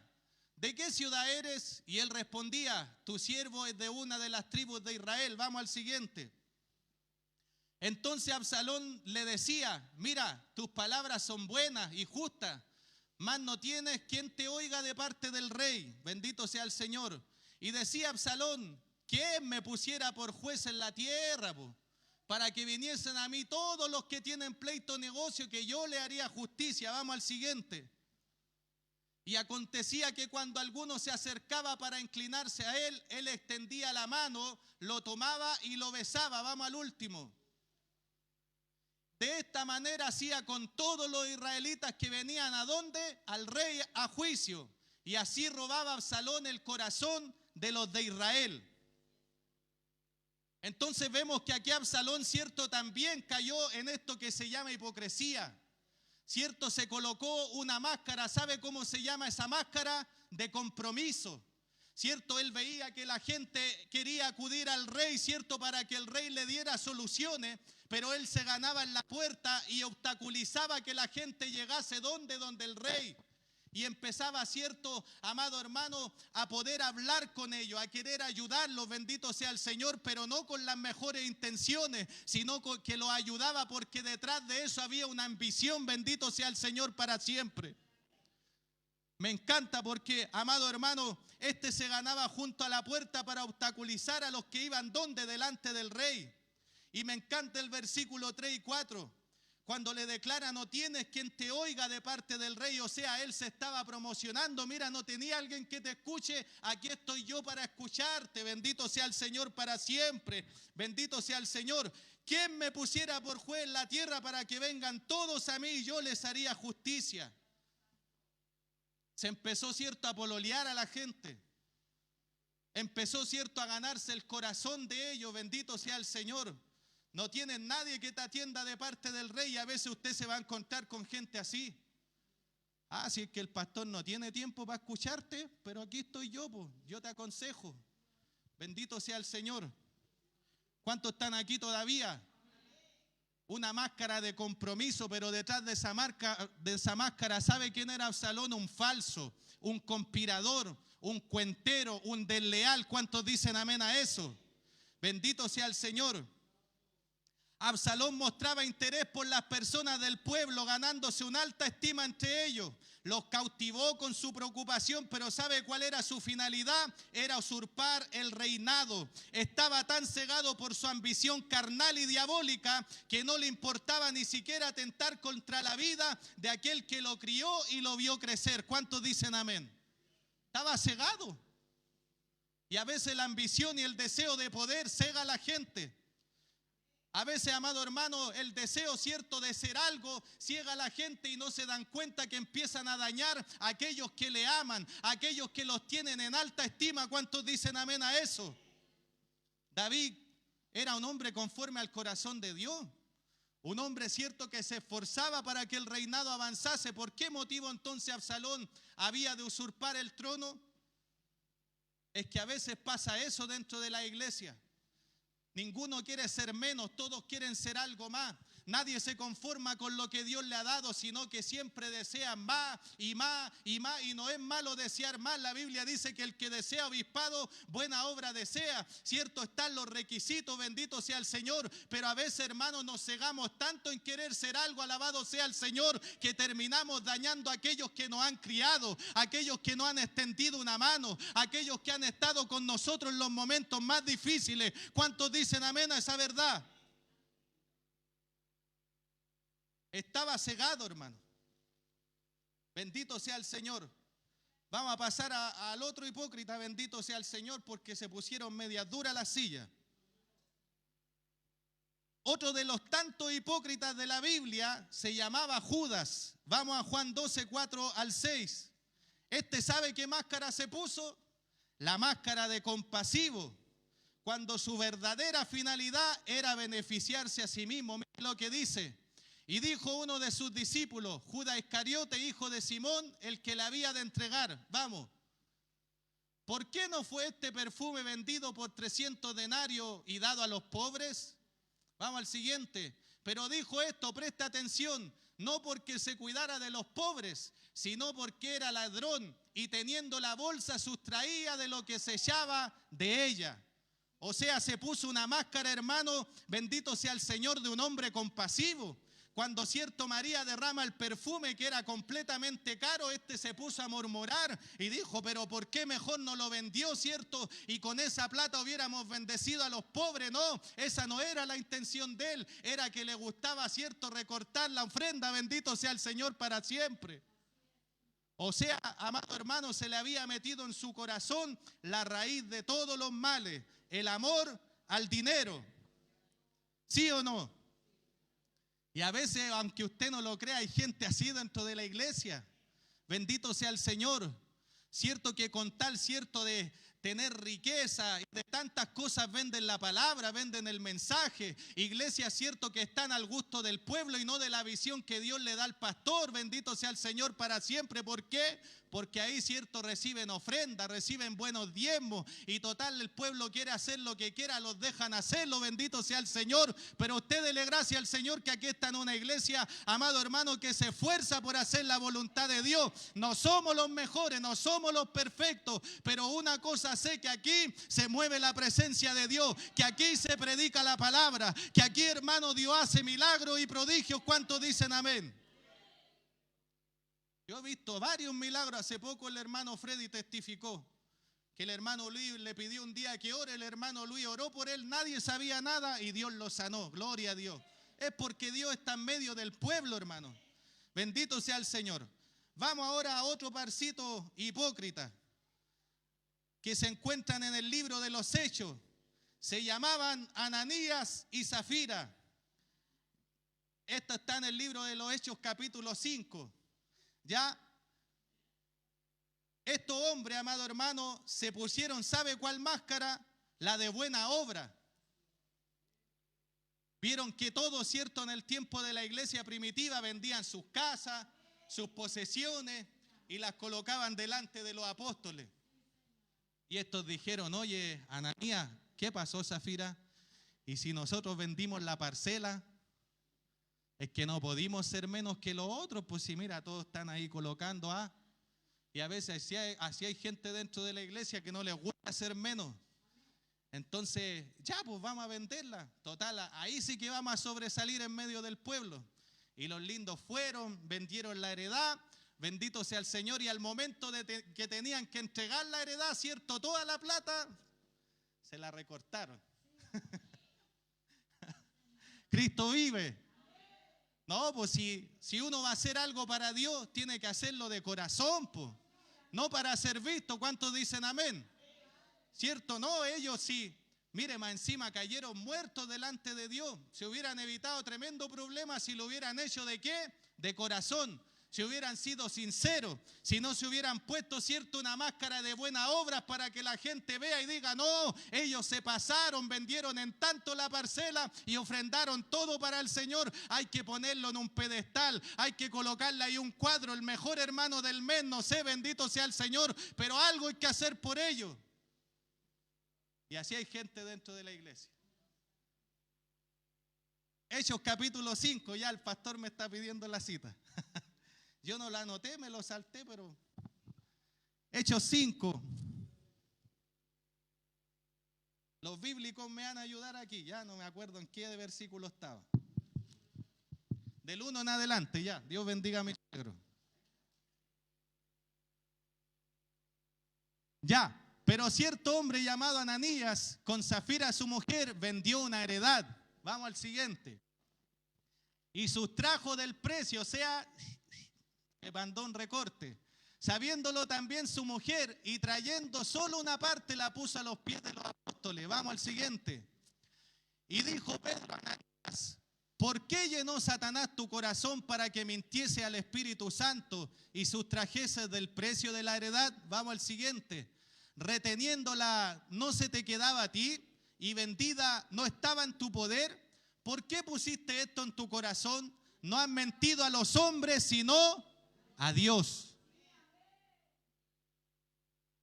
¿de qué ciudad eres? Y él respondía, tu siervo es de una de las tribus de Israel. Vamos al siguiente. Entonces Absalón le decía, mira, tus palabras son buenas y justas, mas no tienes quien te oiga de parte del rey. Bendito sea el Señor. Y decía Absalón, ¿quién me pusiera por juez en la tierra, para que viniesen a mí todos los que tienen pleito negocio, que yo le haría justicia? Vamos al siguiente. Y acontecía que cuando alguno se acercaba para inclinarse a él, él extendía la mano, lo tomaba y lo besaba. Vamos al último. De esta manera hacía con todos los israelitas que venían ¿a dónde? Al rey a juicio. Y así robaba Absalón el corazón de los de Israel. Entonces vemos que aquí Absalón, cierto, también cayó en esto que se llama hipocresía. Cierto, se colocó una máscara. ¿Sabe cómo se llama esa máscara? De compromiso. Cierto, él veía que la gente quería acudir al rey, cierto, para que el rey le diera soluciones, pero él se ganaba en la puerta y obstaculizaba que la gente llegase donde el rey. Y empezaba, cierto, amado hermano, a poder hablar con ellos, a querer ayudarlos, bendito sea el Señor, pero no con las mejores intenciones, sino que los ayudaba porque detrás de eso había una ambición, bendito sea el Señor para siempre. Me encanta porque, amado hermano, este se ganaba junto a la puerta para obstaculizar a los que iban donde delante del rey. Y me encanta el versículo 3 y 4. Cuando le declara, no tienes quien te oiga de parte del rey, o sea, él se estaba promocionando. Mira, no tenía alguien que te escuche, aquí estoy yo para escucharte. Bendito sea el Señor para siempre. Bendito sea el Señor. ¿Quién me pusiera por juez en la tierra para que vengan todos a mí y yo les haría justicia? Se empezó, cierto, a pololear a la gente. Empezó, cierto, a ganarse el corazón de ellos. Bendito sea el Señor. No tienes nadie que te atienda de parte del rey y a veces usted se va a encontrar con gente así. Ah, si es que el pastor no tiene tiempo para escucharte, pero aquí estoy yo, pues, yo te aconsejo. Bendito sea el Señor. ¿Cuántos están aquí todavía? Una máscara de compromiso, pero detrás de esa máscara, ¿sabe quién era Absalón? Un falso, un conspirador, un cuentero, un desleal. ¿Cuántos dicen amén a eso? Bendito sea el Señor. Absalón mostraba interés por las personas del pueblo, ganándose una alta estima entre ellos. Los cautivó con su preocupación, pero ¿sabe cuál era su finalidad? Era usurpar el reinado. Estaba tan cegado por su ambición carnal y diabólica que no le importaba ni siquiera atentar contra la vida de aquel que lo crió y lo vio crecer. ¿Cuántos dicen amén? Estaba cegado. Y a veces la ambición y el deseo de poder cega a la gente. A veces, amado hermano, el deseo, cierto, de ser algo ciega a la gente y no se dan cuenta que empiezan a dañar a aquellos que le aman, a aquellos que los tienen en alta estima. ¿Cuántos dicen amén a eso? David era un hombre conforme al corazón de Dios. Un hombre, cierto, que se esforzaba para que el reinado avanzase. ¿Por qué motivo entonces Absalón había de usurpar el trono? Es que a veces pasa eso dentro de la iglesia. Ninguno quiere ser menos, todos quieren ser algo más. Nadie se conforma con lo que Dios le ha dado, sino que siempre desean más y más y más. Y no es malo desear más. La Biblia dice que el que desea obispado, buena obra desea. Cierto, están los requisitos, bendito sea el Señor. Pero a veces, hermanos, nos cegamos tanto en querer ser algo, alabado sea el Señor, que terminamos dañando a aquellos que nos han criado, a aquellos que nos han extendido una mano, a aquellos que han estado con nosotros en los momentos más difíciles. ¿Cuántos dicen amén a esa verdad? Estaba cegado, hermano. Bendito sea el Señor. Vamos a pasar al otro hipócrita, bendito sea el Señor, porque se pusieron medias duras las sillas. Otro de los tantos hipócritas de la Biblia se llamaba Judas. Vamos a Juan 12, 4 al 6. ¿Sabe qué máscara se puso? La máscara de compasivo, cuando su verdadera finalidad era beneficiarse a sí mismo. Mira lo que dice. Y dijo uno de sus discípulos, Judas Iscariote, hijo de Simón, el que le había de entregar. Vamos. ¿Por qué no fue este perfume vendido por 300 denarios y dado a los pobres? Vamos al siguiente. Pero dijo esto, presta atención, no porque se cuidara de los pobres, sino porque era ladrón y teniendo la bolsa sustraía de lo que se echaba de ella. O sea, se puso una máscara, hermano, bendito sea el Señor, de un hombre compasivo. Cuando, cierto, María derrama el perfume que era completamente caro, se puso a murmurar y dijo, pero ¿por qué mejor no lo vendió, cierto? Y con esa plata hubiéramos bendecido a los pobres. No, esa no era la intención de él, era que le gustaba, cierto, recortar la ofrenda, bendito sea el Señor para siempre. O sea, amado hermano, se le había metido en su corazón la raíz de todos los males, el amor al dinero. ¿Sí o no? Y a veces, aunque usted no lo crea, hay gente así dentro de la iglesia. Bendito sea el Señor. Cierto que con tal, cierto, de tener riqueza y de tantas cosas venden la palabra, venden el mensaje. Iglesias, cierto, que están al gusto del pueblo y no de la visión que Dios le da al pastor. Bendito sea el Señor para siempre. ¿Por qué? Porque ahí, cierto, reciben ofrenda, reciben buenos diezmos y total el pueblo quiere hacer lo que quiera, los dejan hacerlo, bendito sea el Señor. Pero usted dele gracias al Señor que aquí está en una iglesia, amado hermano, que se esfuerza por hacer la voluntad de Dios. No somos los mejores, no somos los perfectos, pero una cosa sé, que aquí se mueve la presencia de Dios, que aquí se predica la palabra, que aquí, hermano, Dios hace milagros y prodigios. ¿Cuántos dicen amén? Yo he visto varios milagros. Hace poco el hermano Freddy testificó que el hermano Luis le pidió un día que ore. El hermano Luis oró por él, nadie sabía nada y Dios lo sanó. Gloria a Dios. Es porque Dios está en medio del pueblo, hermano. Bendito sea el Señor. Vamos ahora a otro parcito hipócrita que se encuentran en el libro de los Hechos. Se llamaban Ananías y Zafira. Esto está en el libro de los Hechos capítulo 5. Ya, estos hombres, amado hermano, se pusieron, ¿sabe cuál máscara? La de buena obra. Vieron que todo, cierto, en el tiempo de la iglesia primitiva vendían sus casas, sus posesiones y las colocaban delante de los apóstoles. Y estos dijeron, oye, Ananías, ¿qué pasó, Zafira? Y si nosotros vendimos la parcela, es que no podemos ser menos que los otros, pues si mira, todos están ahí colocando y a veces así hay gente dentro de la iglesia que no les gusta ser menos. Entonces, ya, pues vamos a venderla. Total, ahí sí que vamos a sobresalir en medio del pueblo. Y los lindos fueron, vendieron la heredad, bendito sea el Señor, y al momento que tenían que entregar la heredad, cierto, toda la plata, se la recortaron. Cristo vive. No, pues si uno va a hacer algo para Dios, tiene que hacerlo de corazón, pues. No para ser visto. ¿Cuántos dicen amén? ¿Cierto? No, ellos sí. Mire, más encima cayeron muertos delante de Dios. Se hubieran evitado tremendo problema si lo hubieran hecho ¿de qué? De corazón. Si hubieran sido sinceros, si no se hubieran puesto, cierto, una máscara de buenas obras para que la gente vea y diga, no, ellos se pasaron, vendieron en tanto la parcela y ofrendaron todo para el Señor. Hay que ponerlo en un pedestal, hay que colocarle ahí un cuadro, el mejor hermano del mes, no sé, bendito sea el Señor, pero algo hay que hacer por ellos. Y así hay gente dentro de la iglesia. Hechos capítulo 5, ya el pastor me está pidiendo la cita. Yo no la anoté, me lo salté, pero... Hechos 5. Los bíblicos me van a ayudar aquí, ya no me acuerdo en qué versículo estaba. Del 1 en adelante, ya. Dios bendiga a mi negro. Ya, pero cierto hombre llamado Ananías, con Zafira su mujer, vendió una heredad. Vamos al siguiente. Y sustrajo del precio, o sea... que mandó un recorte, sabiéndolo también su mujer, y trayendo solo una parte la puso a los pies de los apóstoles. Vamos al siguiente. Y dijo Pedro a Ananías, ¿por qué llenó Satanás tu corazón para que mintiese al Espíritu Santo y sustrajese del precio de la heredad? Vamos al siguiente. Reteniéndola no se te quedaba a ti, y vendida no estaba en tu poder. ¿Por qué pusiste esto en tu corazón? No has mentido a los hombres, sino a Dios.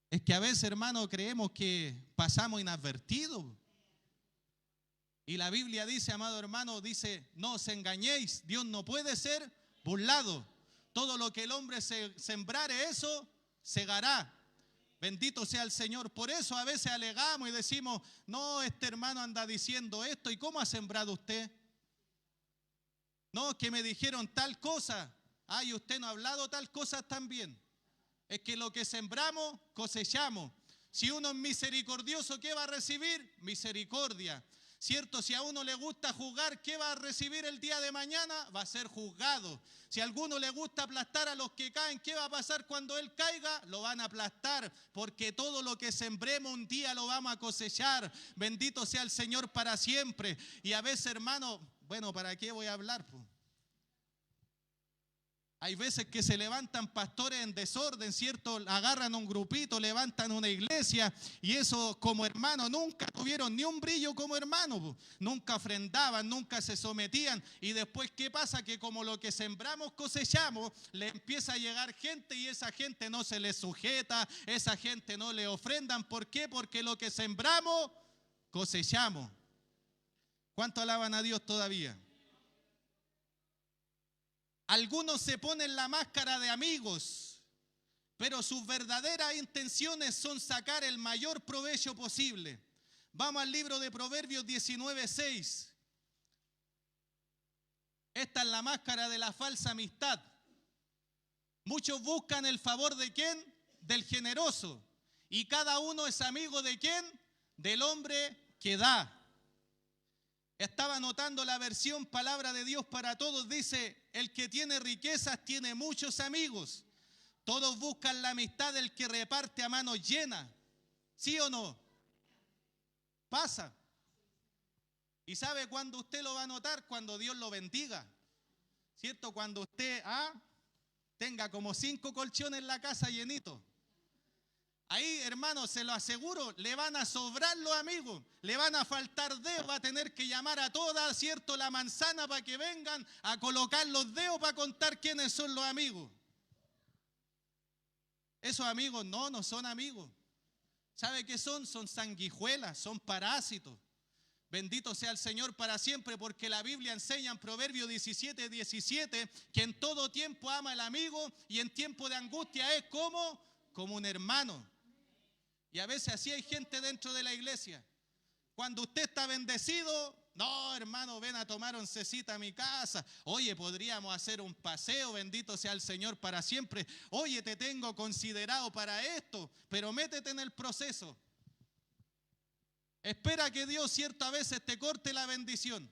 Es que a veces, hermano, creemos que pasamos inadvertidos. Y la Biblia dice, amado hermano, dice, no os engañéis, Dios no puede ser burlado. Todo lo que el hombre sembrare, eso segará. Bendito sea el Señor. Por eso a veces alegamos y decimos, no, este hermano anda diciendo esto. ¿Y cómo ha sembrado usted? No, que me dijeron tal cosa. Ay, usted no ha hablado tal cosa también. Es que lo que sembramos, cosechamos. Si uno es misericordioso, ¿qué va a recibir? Misericordia. ¿Cierto? Si a uno le gusta juzgar, ¿qué va a recibir el día de mañana? Va a ser juzgado. Si a alguno le gusta aplastar a los que caen, ¿qué va a pasar cuando él caiga? Lo van a aplastar, porque todo lo que sembremos un día lo vamos a cosechar. Bendito sea el Señor para siempre. Y a veces, hermano, bueno, ¿para qué voy a hablar? Hay veces que se levantan pastores en desorden, ¿cierto? Agarran un grupito, levantan una iglesia y eso como hermanos nunca tuvieron ni un brillo como hermanos. Nunca ofrendaban, nunca se sometían. Y después, ¿qué pasa? Que como lo que sembramos cosechamos, le empieza a llegar gente y esa gente no se le sujeta, esa gente no le ofrendan. ¿Por qué? Porque lo que sembramos, cosechamos. ¿Cuánto alaban a Dios todavía? Algunos se ponen la máscara de amigos, pero sus verdaderas intenciones son sacar el mayor provecho posible. Vamos al libro de Proverbios 19:6. Esta es la máscara de la falsa amistad. Muchos buscan el favor ¿de quién? Del generoso. Y cada uno es amigo ¿de quién? Del hombre que da. Estaba anotando la versión Palabra de Dios para Todos. Dice, el que tiene riquezas tiene muchos amigos. Todos buscan la amistad del que reparte a manos llenas. ¿Sí o no? Pasa. ¿Y sabe cuándo usted lo va a notar? Cuando Dios lo bendiga. ¿Cierto? Cuando usted tenga como 5 colchones en la casa llenitos. Ahí, hermano, se lo aseguro, le van a sobrar los amigos, le van a faltar dedos, va a tener que llamar a toda, ¿cierto?, la manzana para que vengan a colocar los dedos para contar quiénes son los amigos. Esos amigos no son amigos. ¿Sabe qué son? Son sanguijuelas, son parásitos. Bendito sea el Señor para siempre, porque la Biblia enseña en Proverbios 17:17 que en todo tiempo ama al amigo y en tiempo de angustia es como un hermano. Y a veces así hay gente dentro de la iglesia. Cuando usted está bendecido, no, hermano, ven a tomar oncecita a mi casa. Oye, podríamos hacer un paseo, bendito sea el Señor para siempre. Oye, te tengo considerado para esto, pero métete en el proceso. Espera que Dios, cierto, a veces te corte la bendición.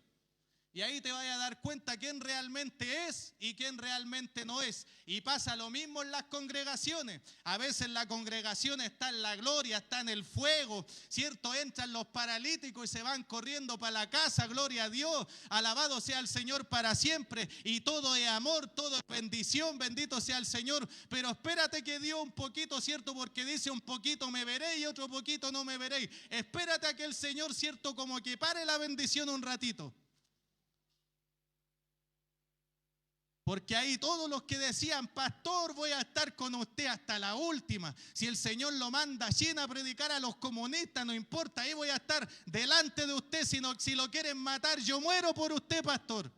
Y ahí te vas a dar cuenta quién realmente es y quién realmente no es. Y pasa lo mismo en las congregaciones. A veces la congregación está en la gloria, está en el fuego, ¿cierto? Entran los paralíticos y se van corriendo para la casa, gloria a Dios. Alabado sea el Señor para siempre. Y todo es amor, todo es bendición, bendito sea el Señor. Pero espérate que Dios un poquito, ¿cierto? Porque dice un poquito me veréis y otro poquito no me veréis. Espérate a que el Señor, ¿cierto? Como que pare la bendición un ratito. Porque ahí todos los que decían, pastor, voy a estar con usted hasta la última. Si el Señor lo manda llena a predicar a los comunistas, no importa, ahí voy a estar delante de usted. Si lo quieren matar, yo muero por usted, pastor.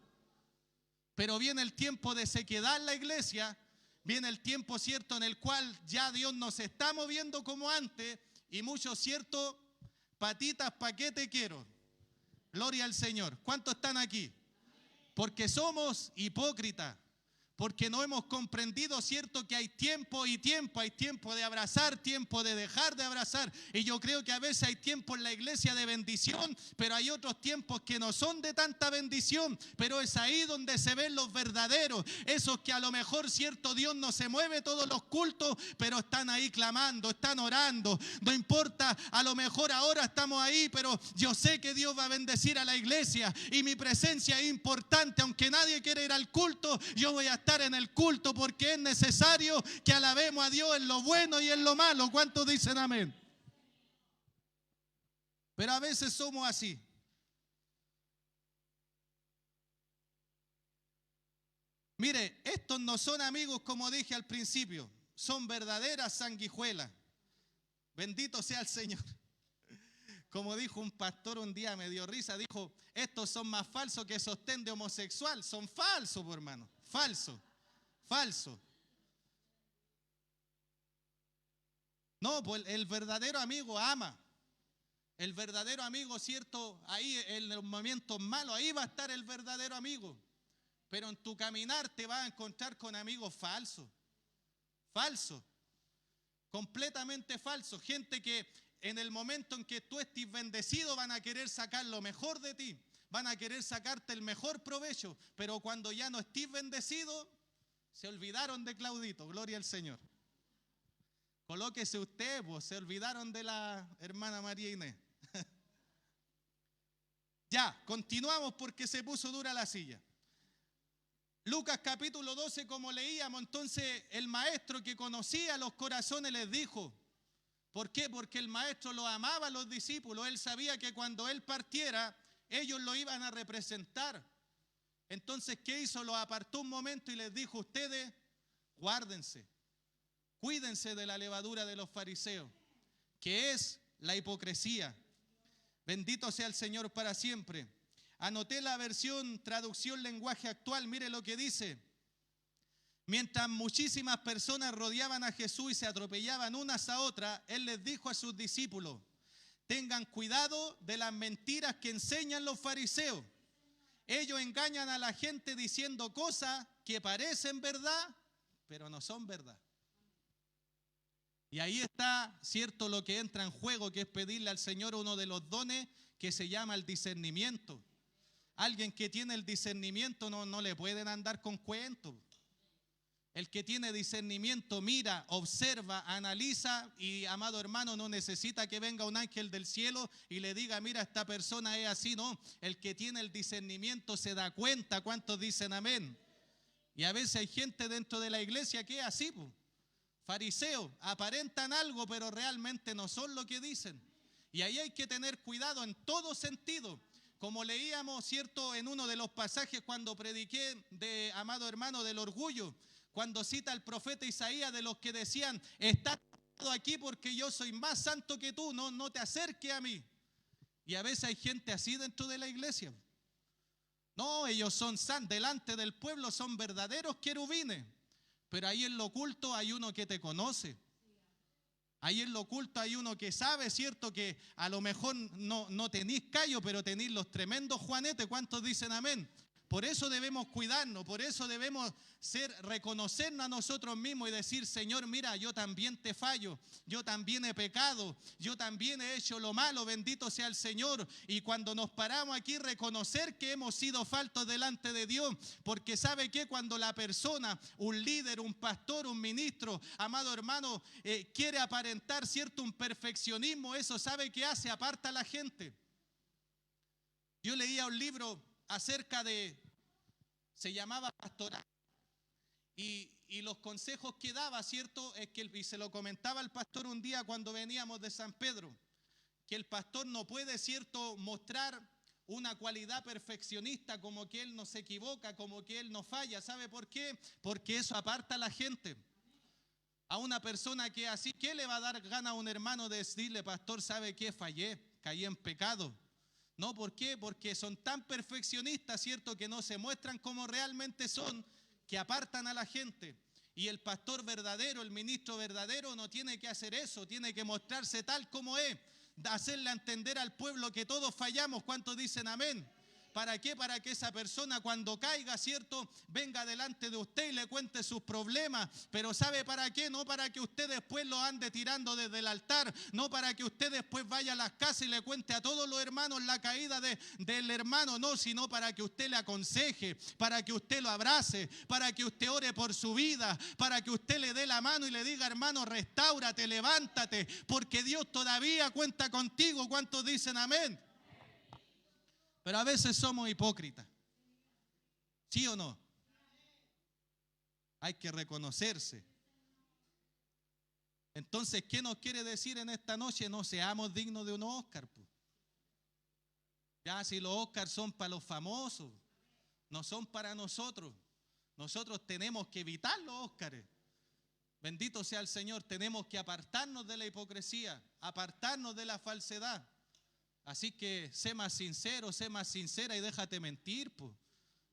Pero viene el tiempo de sequedad en la iglesia, viene el tiempo, ¿cierto?, en el cual ya Dios no se está moviendo como antes y muchos, ¿cierto?, patitas, ¿pa' qué te quiero? Gloria al Señor. ¿Cuántos están aquí? Porque somos hipócritas, porque no hemos comprendido, ¿cierto?, que hay tiempo y tiempo, hay tiempo de abrazar, tiempo de dejar de abrazar. Y yo creo que a veces hay tiempo en la iglesia de bendición, pero hay otros tiempos que no son de tanta bendición, pero es ahí donde se ven los verdaderos, esos que a lo mejor, ¿cierto?, Dios no se mueve todos los cultos, pero están ahí clamando, están orando. No importa, a lo mejor ahora estamos ahí, pero yo sé que Dios va a bendecir a la iglesia y mi presencia es importante, aunque nadie quiera ir al culto, yo voy a estar en el culto porque es necesario que alabemos a Dios en lo bueno y en lo malo. ¿Cuántos dicen amén? Pero a veces somos así. Mire, estos no son amigos como dije al principio, son verdaderas sanguijuelas. Bendito sea el Señor. Como dijo un pastor un día, me dio risa, dijo, estos son más falsos que sostén de homosexual. Son falsos, por hermano, falso. No, pues el verdadero amigo ama. El verdadero amigo, ¿cierto? Ahí en los momentos malos, ahí va a estar el verdadero amigo. Pero en tu caminar te vas a encontrar con amigos falsos. Falsos. Completamente falsos. Gente que en el momento en que tú estés bendecido van a querer sacar lo mejor de ti. Van a querer sacarte el mejor provecho. Pero cuando ya no estés bendecido, se olvidaron de Claudito. Gloria al Señor. Colóquese usted, pues, se olvidaron de la hermana María Inés. Ya, continuamos porque se puso dura la silla. Lucas capítulo 12, como leíamos, entonces el maestro que conocía los corazones les dijo, ¿por qué? Porque el maestro los amaba a los discípulos, él sabía que cuando él partiera, ellos lo iban a representar. Entonces, ¿qué hizo? Los apartó un momento y les dijo, ustedes guárdense, cuídense de la levadura de los fariseos, que es la hipocresía. Bendito sea el Señor para siempre. Anoté la versión, traducción, lenguaje actual. Mire lo que dice. Mientras muchísimas personas rodeaban a Jesús y se atropellaban unas a otras, Él les dijo a sus discípulos, tengan cuidado de las mentiras que enseñan los fariseos. Ellos engañan a la gente diciendo cosas que parecen verdad, pero no son verdad. Y ahí está, cierto, lo que entra en juego, que es pedirle al Señor uno de los dones que se llama el discernimiento. Alguien que tiene el discernimiento no le pueden andar con cuentos. El que tiene discernimiento mira, observa, analiza y, amado hermano, no necesita que venga un ángel del cielo y le diga, mira, esta persona es así, no. El que tiene el discernimiento se da cuenta. ¿Cuántos dicen amén? Y a veces hay gente dentro de la iglesia que es así, pues. Fariseos, aparentan algo, pero realmente no son lo que dicen. Y ahí hay que tener cuidado en todo sentido. Como leíamos, cierto, en uno de los pasajes cuando prediqué, amado hermano, del orgullo, cuando cita el profeta Isaías de los que decían, está aquí porque yo soy más santo que tú, no te acerques a mí. Y a veces hay gente así dentro de la iglesia. No, ellos son santos, delante del pueblo son verdaderos querubines. Pero ahí en lo oculto hay uno que te conoce. Ahí en lo oculto hay uno que sabe, ¿cierto? Que a lo mejor no tenéis callo, pero tenéis los tremendos juanetes. ¿Cuántos dicen amén? Por eso debemos cuidarnos, por eso debemos reconocernos a nosotros mismos y decir, Señor, mira, yo también te fallo, yo también he pecado, yo también he hecho lo malo, bendito sea el Señor. Y cuando nos paramos aquí, reconocer que hemos sido faltos delante de Dios, porque ¿sabe qué? Cuando la persona, un líder, un pastor, un ministro, amado hermano, quiere aparentar, ¿cierto? Un perfeccionismo, eso ¿sabe qué hace? Aparta a la gente. Yo leía un libro acerca se llamaba Pastoral, y los consejos que daba, ¿cierto? Es que, y se lo comentaba al pastor un día cuando veníamos de San Pedro, que el pastor no puede, ¿cierto?, mostrar una cualidad perfeccionista, como que él no se equivoca, como que él no falla. ¿Sabe por qué? Porque eso aparta a la gente. A una persona que así, ¿qué le va a dar gana a un hermano de decirle, pastor, ¿sabe qué? Fallé, caí en pecado. No, ¿por qué? Porque son tan perfeccionistas, ¿cierto?, que no se muestran como realmente son, que apartan a la gente. Y el pastor verdadero, el ministro verdadero, no tiene que hacer eso, tiene que mostrarse tal como es, hacerle entender al pueblo que todos fallamos. ¿Cuántos dicen amén? ¿Para qué? Para que esa persona cuando caiga, ¿cierto?, venga delante de usted y le cuente sus problemas. Pero ¿sabe para qué? No para que usted después lo ande tirando desde el altar, no para que usted después vaya a las casas y le cuente a todos los hermanos la caída del hermano, no, sino para que usted le aconseje, para que usted lo abrace, para que usted ore por su vida, para que usted le dé la mano y le diga, hermano, restáurate, levántate, porque Dios todavía cuenta contigo. ¿Cuántos dicen amén? Pero a veces somos hipócritas. ¿Sí o no? Hay que reconocerse. Entonces, ¿qué nos quiere decir en esta noche? No seamos dignos de un Oscar, pues. Ya, si los Oscars son para los famosos, no son para nosotros. Nosotros tenemos que evitar los Oscars. Bendito sea el Señor. Tenemos que apartarnos de la hipocresía, apartarnos de la falsedad. Así que sé más sincero, sé más sincera y déjate mentir, pues.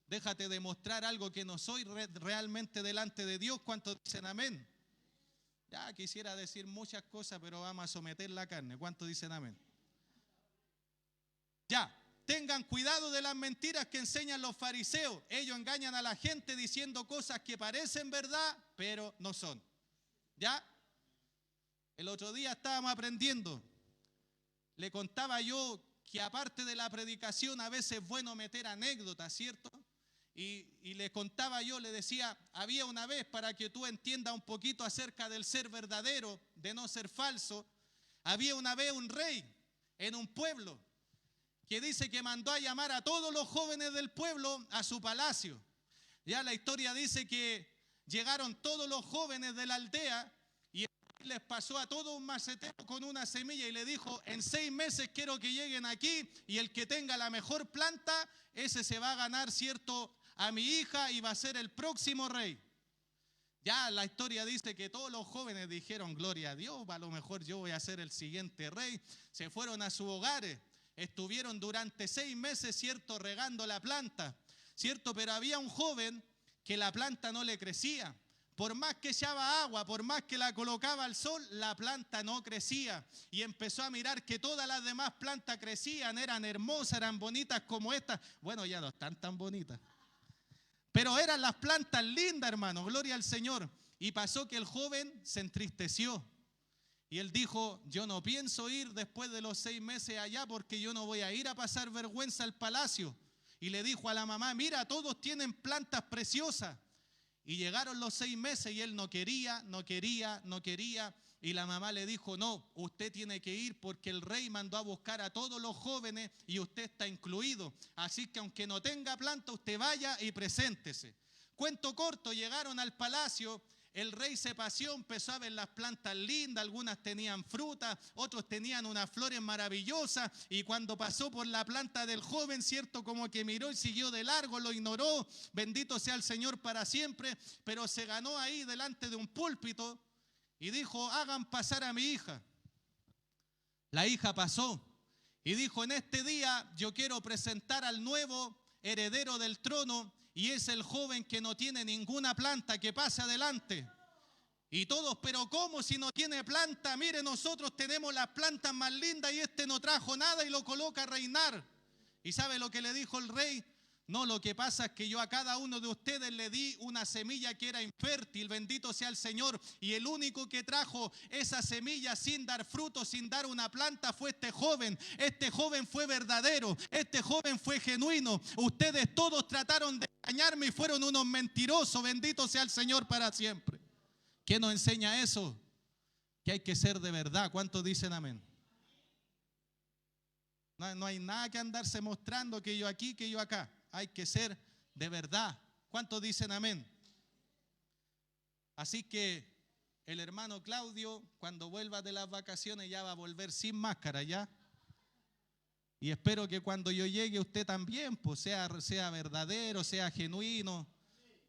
Déjate demostrar algo que no soy realmente delante de Dios. ¿Cuántos dicen amén? Ya quisiera decir muchas cosas, pero vamos a someter la carne. ¿Cuántos dicen amén? Ya, tengan cuidado de las mentiras que enseñan los fariseos. Ellos engañan a la gente diciendo cosas que parecen verdad, pero no son. ¿Ya? El otro día estábamos aprendiendo. Le contaba yo que aparte de la predicación a veces es bueno meter anécdotas, ¿cierto? Y le contaba yo, le decía, había una vez, para que tú entiendas un poquito acerca del ser verdadero, de no ser falso, había una vez un rey en un pueblo que dice que mandó a llamar a todos los jóvenes del pueblo a su palacio. Ya la historia dice que llegaron todos los jóvenes de la aldea y les pasó a todos un macetero con una semilla y le dijo: en 6 meses quiero que lleguen aquí y el que tenga la mejor planta, ese se va a ganar, ¿cierto?, a mi hija y va a ser el próximo rey. Ya la historia dice que todos los jóvenes dijeron: gloria a Dios, a lo mejor yo voy a ser el siguiente rey. Se fueron a sus hogares, estuvieron durante 6 meses, ¿cierto?, regando la planta, ¿cierto? Pero había un joven que la planta no le crecía. Por más que echaba agua, por más que la colocaba al sol, la planta no crecía. Y empezó a mirar que todas las demás plantas crecían, eran hermosas, eran bonitas como esta. Bueno, ya no están tan bonitas, pero eran las plantas lindas, hermano, gloria al Señor. Y pasó que el joven se entristeció. Y él dijo: yo no pienso ir después de los 6 meses allá, porque yo no voy a ir a pasar vergüenza al palacio. Y le dijo a la mamá: mira, todos tienen plantas preciosas. Y llegaron los 6 meses y él no quería. Y la mamá le dijo: no, usted tiene que ir porque el rey mandó a buscar a todos los jóvenes y usted está incluido. Así que aunque no tenga planta, usted vaya y preséntese. Cuento corto, llegaron al palacio. El rey se paseó, empezó a ver las plantas lindas, algunas tenían fruta, otros tenían unas flores maravillosas, y cuando pasó por la planta del joven, ¿cierto?, como que miró y siguió de largo, lo ignoró, bendito sea el Señor para siempre, pero se ganó ahí delante de un púlpito y dijo: hagan pasar a mi hija. La hija pasó y dijo: en este día yo quiero presentar al nuevo heredero del trono, y es el joven que no tiene ninguna planta, que pase adelante. Y todos: pero ¿cómo si no tiene planta? Mire, nosotros tenemos las plantas más lindas y este no trajo nada, y lo coloca a reinar. ¿Y sabe lo que le dijo el rey? No, lo que pasa es que yo a cada uno de ustedes le di una semilla que era infértil, bendito sea el Señor, y el único que trajo esa semilla sin dar fruto, sin dar una planta, fue este joven. Este joven fue verdadero, este joven fue genuino. Ustedes todos trataron de engañarme y fueron unos mentirosos, bendito sea el Señor para siempre. ¿Qué nos enseña eso? Que hay que ser de verdad. ¿Cuántos dicen amén? No hay nada que andarse mostrando que yo aquí, que yo acá. Hay que ser de verdad. ¿Cuántos dicen amén? Así que el hermano Claudio, cuando vuelva de las vacaciones, ya va a volver sin máscara, ¿ya? Y espero que cuando yo llegue usted también, pues sea verdadero, sea genuino.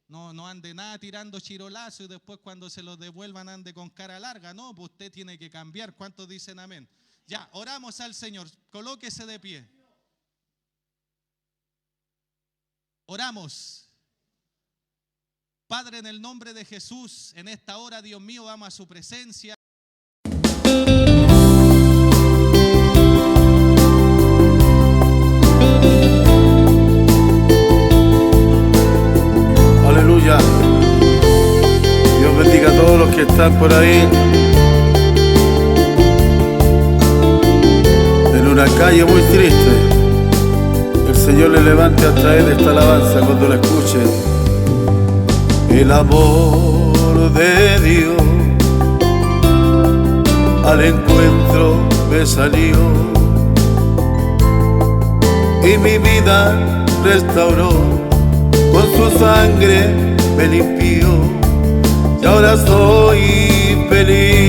No ande nada tirando chirolazo y después cuando se los devuelvan ande con cara larga. No, pues usted tiene que cambiar. ¿Cuántos dicen amén? Ya, oramos al Señor. Colóquese de pie. Oramos. Padre, en el nombre de Jesús, en esta hora, Dios mío, vamos a su presencia. Aleluya. Dios bendiga a todos los que están por ahí en una calle muy triste. El Señor le levante a traer esta alabanza cuando la escuche. El amor de Dios al encuentro me salió y mi vida restauró, con su sangre me limpió y ahora soy feliz.